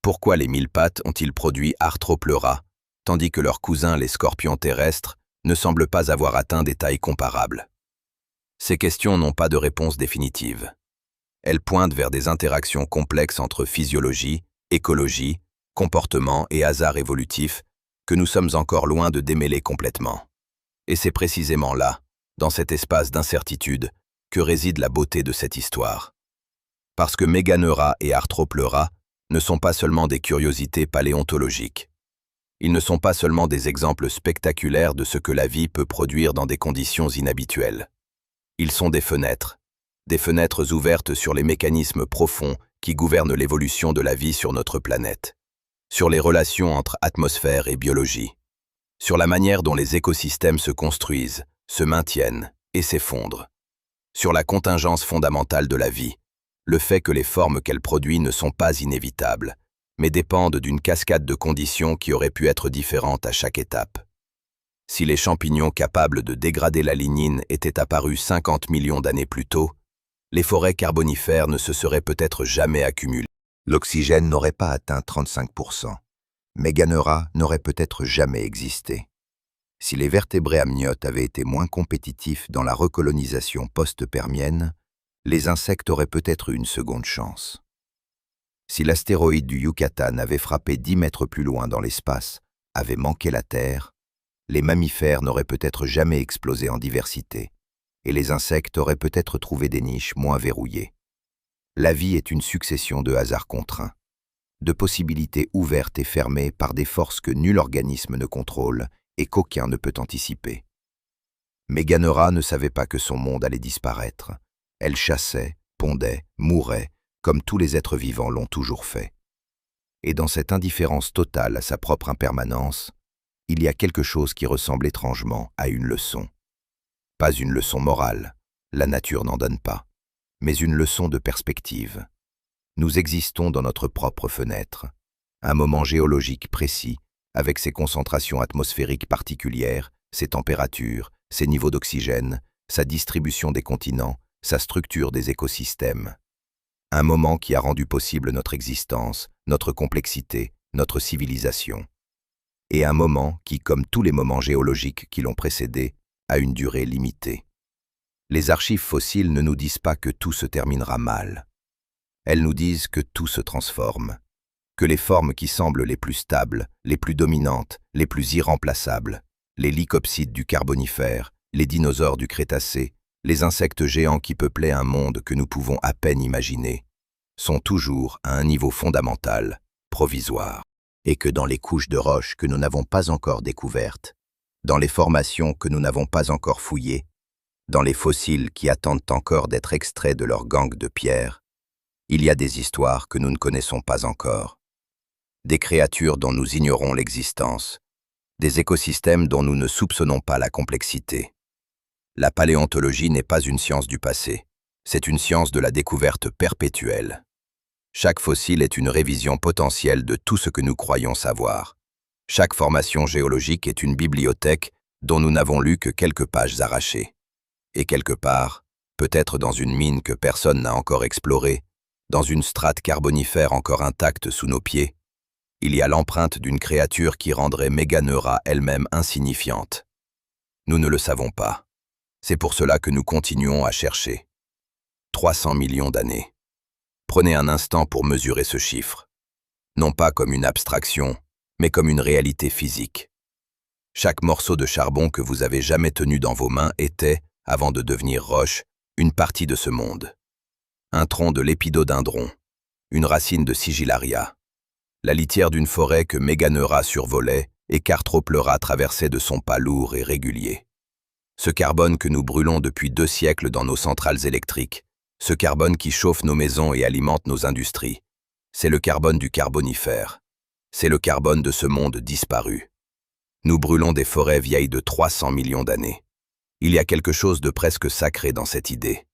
Pourquoi les mille-pattes ont-ils produit Arthropleura, tandis que leurs cousins les scorpions terrestres ne semblent pas avoir atteint des tailles comparables? Ces questions n'ont pas de réponse définitive. Elles pointent vers des interactions complexes entre physiologie, écologie, comportement et hasard évolutif que nous sommes encore loin de démêler complètement. Et c'est précisément là, dans cet espace d'incertitude, que réside la beauté de cette histoire. Parce que Meganeura et Arthropleura ne sont pas seulement des curiosités paléontologiques. Ils ne sont pas seulement des exemples spectaculaires de ce que la vie peut produire dans des conditions inhabituelles. Ils sont des fenêtres ouvertes sur les mécanismes profonds qui gouvernent l'évolution de la vie sur notre planète, sur les relations entre atmosphère et biologie, sur la manière dont les écosystèmes se construisent, se maintiennent et s'effondrent, sur la contingence fondamentale de la vie, le fait que les formes qu'elle produit ne sont pas inévitables, mais dépendent d'une cascade de conditions qui auraient pu être différentes à chaque étape. Si les champignons capables de dégrader la lignine étaient apparus 50 millions d'années plus tôt, les forêts carbonifères ne se seraient peut-être jamais accumulées. L'oxygène n'aurait pas atteint 35%. Méganera n'aurait peut-être jamais existé. Si les vertébrés amniotes avaient été moins compétitifs dans la recolonisation post-permienne, les insectes auraient peut-être eu une seconde chance. Si l'astéroïde du Yucatan avait frappé 10 mètres plus loin dans l'espace, avait manqué la Terre, les mammifères n'auraient peut-être jamais explosé en diversité, et les insectes auraient peut-être trouvé des niches moins verrouillées. La vie est une succession de hasards contraints, de possibilités ouvertes et fermées par des forces que nul organisme ne contrôle et qu'aucun ne peut anticiper. Méganera ne savait pas que son monde allait disparaître. Elle chassait, pondait, mourait, comme tous les êtres vivants l'ont toujours fait. Et dans cette indifférence totale à sa propre impermanence, il y a quelque chose qui ressemble étrangement à une leçon. Pas une leçon morale, la nature n'en donne pas, mais une leçon de perspective. Nous existons dans notre propre fenêtre, un moment géologique précis, avec ses concentrations atmosphériques particulières, ses températures, ses niveaux d'oxygène, sa distribution des continents, sa structure des écosystèmes. Un moment qui a rendu possible notre existence, notre complexité, notre civilisation. Et un moment qui, comme tous les moments géologiques qui l'ont précédé, a une durée limitée. Les archives fossiles ne nous disent pas que tout se terminera mal. Elles nous disent que tout se transforme, que les formes qui semblent les plus stables, les plus dominantes, les plus irremplaçables, les lycopsides du Carbonifère, les dinosaures du Crétacé, les insectes géants qui peuplaient un monde que nous pouvons à peine imaginer, sont toujours à un niveau fondamental, provisoire. Et que dans les couches de roches que nous n'avons pas encore découvertes, dans les formations que nous n'avons pas encore fouillées, dans les fossiles qui attendent encore d'être extraits de leurs gangs de pierre, il y a des histoires que nous ne connaissons pas encore, des créatures dont nous ignorons l'existence, des écosystèmes dont nous ne soupçonnons pas la complexité. La paléontologie n'est pas une science du passé, c'est une science de la découverte perpétuelle. Chaque fossile est une révision potentielle de tout ce que nous croyons savoir. Chaque formation géologique est une bibliothèque dont nous n'avons lu que quelques pages arrachées. Et quelque part, peut-être dans une mine que personne n'a encore explorée, dans une strate carbonifère encore intacte sous nos pieds, il y a l'empreinte d'une créature qui rendrait Méganera elle-même insignifiante. Nous ne le savons pas. C'est pour cela que nous continuons à chercher. 300 millions d'années. Prenez un instant pour mesurer ce chiffre. Non pas comme une abstraction, mais comme une réalité physique. Chaque morceau de charbon que vous avez jamais tenu dans vos mains était, avant de devenir roche, une partie de ce monde. Un tronc de lépidodendron, une racine de sigillaria, la litière d'une forêt que Méganera survolait et qu'Arthropleura traversait de son pas lourd et régulier. Ce carbone que nous brûlons depuis 2 siècles dans nos centrales électriques, ce carbone qui chauffe nos maisons et alimente nos industries, c'est le carbone du Carbonifère. C'est le carbone de ce monde disparu. Nous brûlons des forêts vieilles de 300 millions d'années. Il y a quelque chose de presque sacré dans cette idée,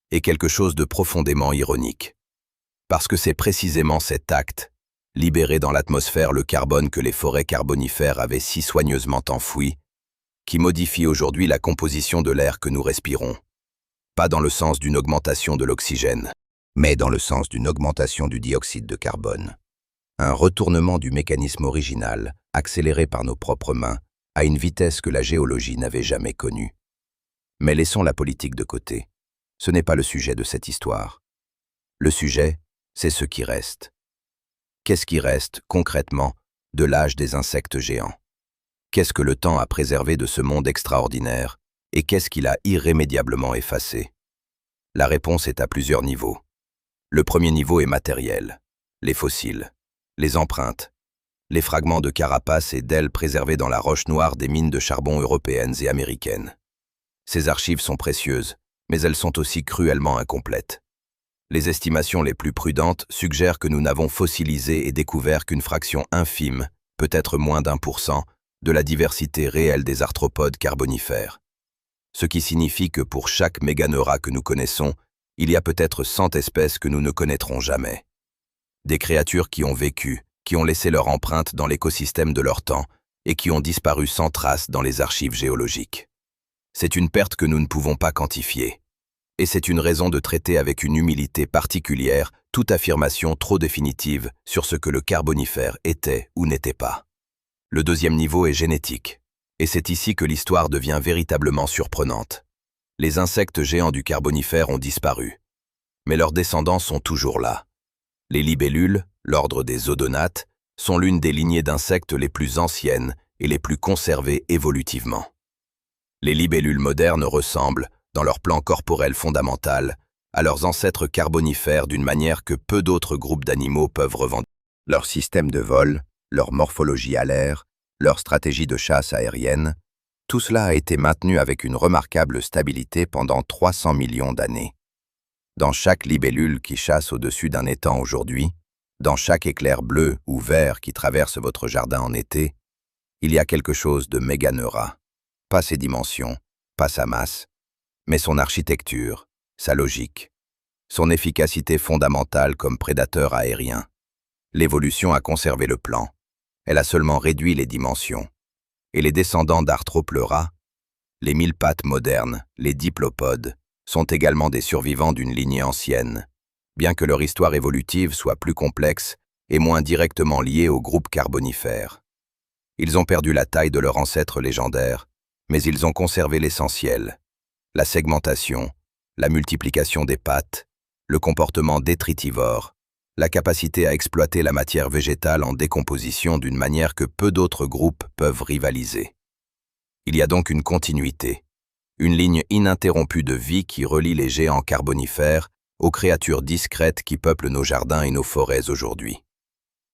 et quelque chose de profondément ironique. Parce que c'est précisément cet acte, libérer dans l'atmosphère le carbone que les forêts carbonifères avaient si soigneusement enfoui, qui modifie aujourd'hui la composition de l'air que nous respirons. Pas dans le sens d'une augmentation de l'oxygène, mais dans le sens d'une augmentation du dioxyde de carbone. Un retournement du mécanisme original, accéléré par nos propres mains, à une vitesse que la géologie n'avait jamais connue. Mais laissons la politique de côté. Ce n'est pas le sujet de cette histoire. Le sujet, c'est ce qui reste. Qu'est-ce qui reste, concrètement, de l'âge des insectes géants? Qu'est-ce que le temps a préservé de ce monde extraordinaire, et qu'est-ce qu'il a irrémédiablement effacé? La réponse est à plusieurs niveaux. Le premier niveau est matériel, les fossiles, les empreintes, les fragments de carapace et d'ailes préservés dans la roche noire des mines de charbon européennes et américaines. Ces archives sont précieuses, mais elles sont aussi cruellement incomplètes. Les estimations les plus prudentes suggèrent que nous n'avons fossilisé et découvert qu'une fraction infime, peut-être moins d'1%, de la diversité réelle des arthropodes carbonifères. Ce qui signifie que pour chaque Méganera que nous connaissons, il y a peut-être 100 espèces que nous ne connaîtrons jamais. Des créatures qui ont vécu, qui ont laissé leur empreinte dans l'écosystème de leur temps, et qui ont disparu sans trace dans les archives géologiques. C'est une perte que nous ne pouvons pas quantifier. Et c'est une raison de traiter avec une humilité particulière toute affirmation trop définitive sur ce que le Carbonifère était ou n'était pas. Le deuxième niveau est génétique, et c'est ici que l'histoire devient véritablement surprenante. Les insectes géants du Carbonifère ont disparu, mais leurs descendants sont toujours là. Les libellules, l'ordre des odonates, sont l'une des lignées d'insectes les plus anciennes et les plus conservées évolutivement. Les libellules modernes ressemblent, dans leur plan corporel fondamental, à leurs ancêtres carbonifères d'une manière que peu d'autres groupes d'animaux peuvent revendiquer. Leur système de vol, leur morphologie alaire, leur stratégie de chasse aérienne, tout cela a été maintenu avec une remarquable stabilité pendant 300 millions d'années. Dans chaque libellule qui chasse au-dessus d'un étang aujourd'hui, dans chaque éclair bleu ou vert qui traverse votre jardin en été, il y a quelque chose de Meganeura. Pas ses dimensions, pas sa masse, mais son architecture, sa logique, son efficacité fondamentale comme prédateur aérien. L'évolution a conservé le plan. Elle a seulement réduit les dimensions. Et les descendants d'Arthropleura, les mille pattes modernes, les diplopodes, sont également des survivants d'une lignée ancienne, bien que leur histoire évolutive soit plus complexe et moins directement liée au groupe carbonifère. Ils ont perdu la taille de leur ancêtre légendaire, mais ils ont conservé l'essentiel, la segmentation, la multiplication des pattes, le comportement détritivore, la capacité à exploiter la matière végétale en décomposition d'une manière que peu d'autres groupes peuvent rivaliser. Il y a donc une continuité, une ligne ininterrompue de vie qui relie les géants carbonifères aux créatures discrètes qui peuplent nos jardins et nos forêts aujourd'hui.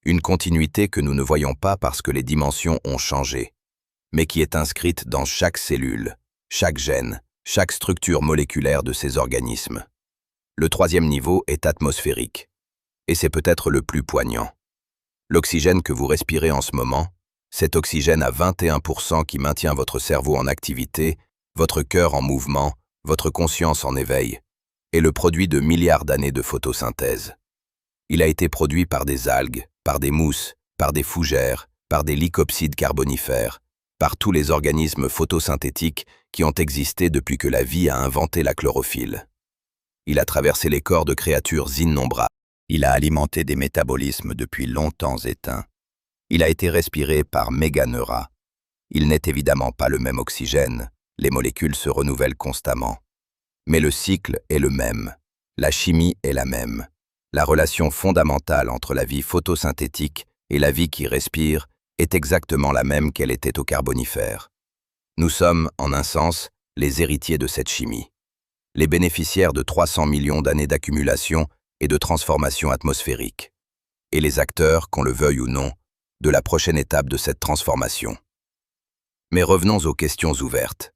Une continuité que nous ne voyons pas parce que les dimensions ont changé, mais qui est inscrite dans chaque cellule, chaque gène, chaque structure moléculaire de ces organismes. Le troisième niveau est atmosphérique, et c'est peut-être le plus poignant. L'oxygène que vous respirez en ce moment, cet oxygène à 21% qui maintient votre cerveau en activité, votre cœur en mouvement, votre conscience en éveil, est le produit de milliards d'années de photosynthèse. Il a été produit par des algues, par des mousses, par des fougères, par des lycopsides carbonifères, par tous les organismes photosynthétiques qui ont existé depuis que la vie a inventé la chlorophylle. Il a traversé les corps de créatures innombrables. Il a alimenté des métabolismes depuis longtemps éteints. Il a été respiré par Meganeura. Il n'est évidemment pas le même oxygène, les molécules se renouvellent constamment. Mais le cycle est le même, la chimie est la même. La relation fondamentale entre la vie photosynthétique et la vie qui respire est exactement la même qu'elle était au Carbonifère. Nous sommes, en un sens, les héritiers de cette chimie, les bénéficiaires de 300 millions d'années d'accumulation et de transformation atmosphérique, et les acteurs, qu'on le veuille ou non, de la prochaine étape de cette transformation. Mais revenons aux questions ouvertes,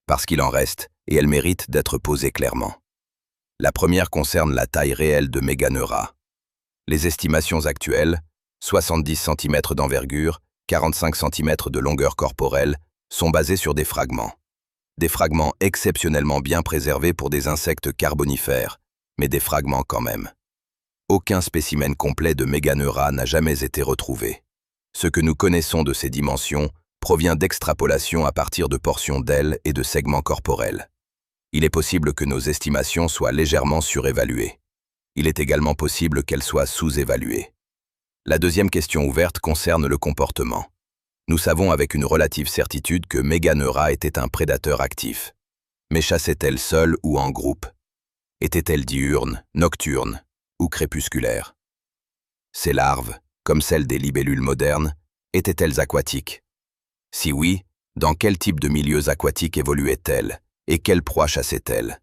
parce qu'il en reste, et elles méritent d'être posées clairement. La première concerne la taille réelle de Meganeura. Les estimations actuelles, 70 cm d'envergure, 45 cm de longueur corporelle, sont basées sur des fragments. Des fragments exceptionnellement bien préservés pour des insectes carbonifères, mais des fragments quand même. Aucun spécimen complet de Meganeura n'a jamais été retrouvé. Ce que nous connaissons de ces dimensions provient d'extrapolations à partir de portions d'ailes et de segments corporels. Il est possible que nos estimations soient légèrement surévaluées. Il est également possible qu'elles soient sous-évaluées. La deuxième question ouverte concerne le comportement. Nous savons avec une relative certitude que Meganeura était un prédateur actif. Mais chassait-elle seule ou en groupe? Était-elle diurne, nocturne ou crépusculaire? Ses larves, comme celles des libellules modernes, étaient-elles aquatiques? Si oui, dans quel type de milieux aquatiques évoluaient-elles et quelle proie chassait-elle?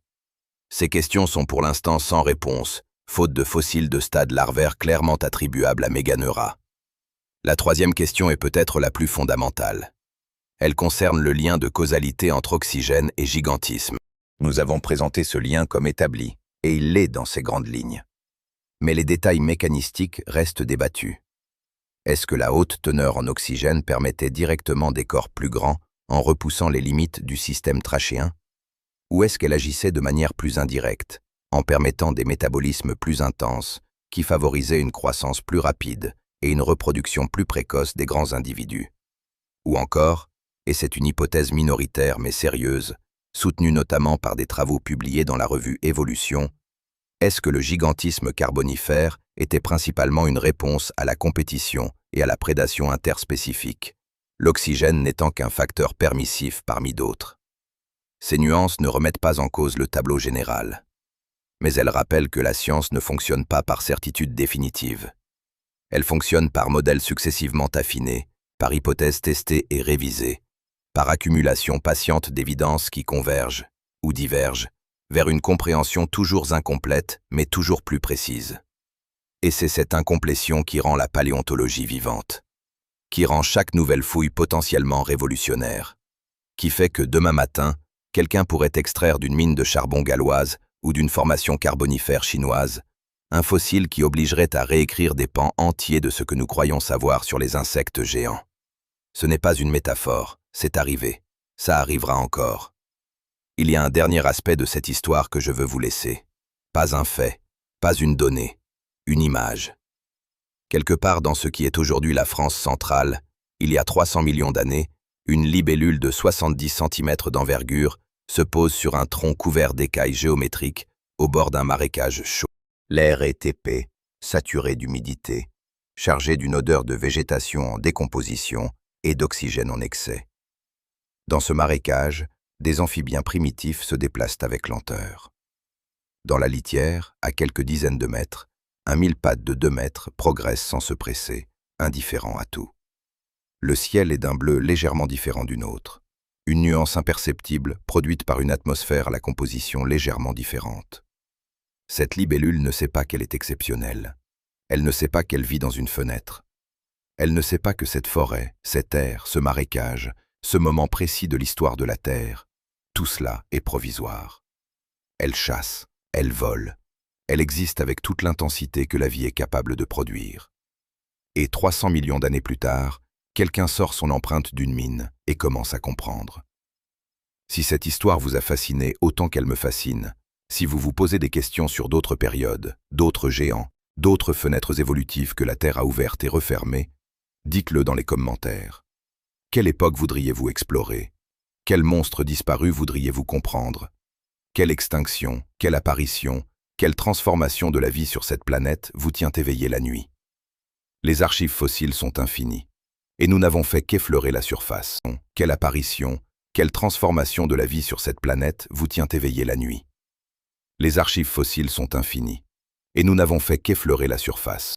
Ces questions sont pour l'instant sans réponse, faute de fossiles de stade larvaire clairement attribuables à Meganeura. La troisième question est peut-être la plus fondamentale. Elle concerne le lien de causalité entre oxygène et gigantisme. Nous avons présenté ce lien comme établi, et il l'est dans ses grandes lignes. Mais les détails mécanistiques restent débattus. Est-ce que la haute teneur en oxygène permettait directement des corps plus grands en repoussant les limites du système trachéen? Ou est-ce qu'elle agissait de manière plus indirecte, en permettant des métabolismes plus intenses qui favorisaient une croissance plus rapide et une reproduction plus précoce des grands individus? Ou encore, et c'est une hypothèse minoritaire mais sérieuse, soutenue notamment par des travaux publiés dans la revue Évolution, est-ce que le gigantisme carbonifère était principalement une réponse à la compétition et à la prédation interspécifique, l'oxygène n'étant qu'un facteur permissif parmi d'autres? Ces nuances ne remettent pas en cause le tableau général, mais elles rappellent que la science ne fonctionne pas par certitude définitive. Elle fonctionne par modèles successivement affinés, par hypothèses testées et révisées, par accumulation patiente d'évidences qui convergent, ou divergent, vers une compréhension toujours incomplète, mais toujours plus précise. Et c'est cette incomplétion qui rend la paléontologie vivante, qui rend chaque nouvelle fouille potentiellement révolutionnaire, qui fait que demain matin, quelqu'un pourrait extraire d'une mine de charbon galloise ou d'une formation carbonifère chinoise un fossile qui obligerait à réécrire des pans entiers de ce que nous croyons savoir sur les insectes géants. Ce n'est pas une métaphore, c'est arrivé, ça arrivera encore. Il y a un dernier aspect de cette histoire que je veux vous laisser. Pas un fait, pas une donnée, une image. Quelque part dans ce qui est aujourd'hui la France centrale, il y a 300 millions d'années, une libellule de 70 cm d'envergure se pose sur un tronc couvert d'écailles géométriques au bord d'un marécage chaud. L'air est épais, saturé d'humidité, chargé d'une odeur de végétation en décomposition et d'oxygène en excès. Dans ce marécage, des amphibiens primitifs se déplacent avec lenteur. Dans la litière, à quelques dizaines de mètres, un mille-pattes de 2 mètres progresse sans se presser, indifférent à tout. Le ciel est d'un bleu légèrement différent d'une autre, une nuance imperceptible produite par une atmosphère à la composition légèrement différente. Cette libellule ne sait pas qu'elle est exceptionnelle. Elle ne sait pas qu'elle vit dans une fenêtre. Elle ne sait pas que cette forêt, cet air, ce marécage, ce moment précis de l'histoire de la Terre, tout cela est provisoire. Elle chasse, elle vole, elle existe avec toute l'intensité que la vie est capable de produire. Et 300 millions d'années plus tard, quelqu'un sort son empreinte d'une mine et commence à comprendre. Si cette histoire vous a fasciné autant qu'elle me fascine, si vous vous posez des questions sur d'autres périodes, d'autres géants, d'autres fenêtres évolutives que la Terre a ouvertes et refermées, dites-le dans les commentaires. Quelle époque voudriez-vous explorer? Quel monstre disparu voudriez-vous comprendre? Quelle extinction, quelle apparition, quelle transformation de la vie sur cette planète vous tient éveillé la nuit? Les archives fossiles sont infinies, et nous n'avons fait qu'effleurer la surface. Quelle apparition, quelle transformation de la vie sur cette planète vous tient éveillé la nuit? Les archives fossiles sont infinies, et nous n'avons fait qu'effleurer la surface.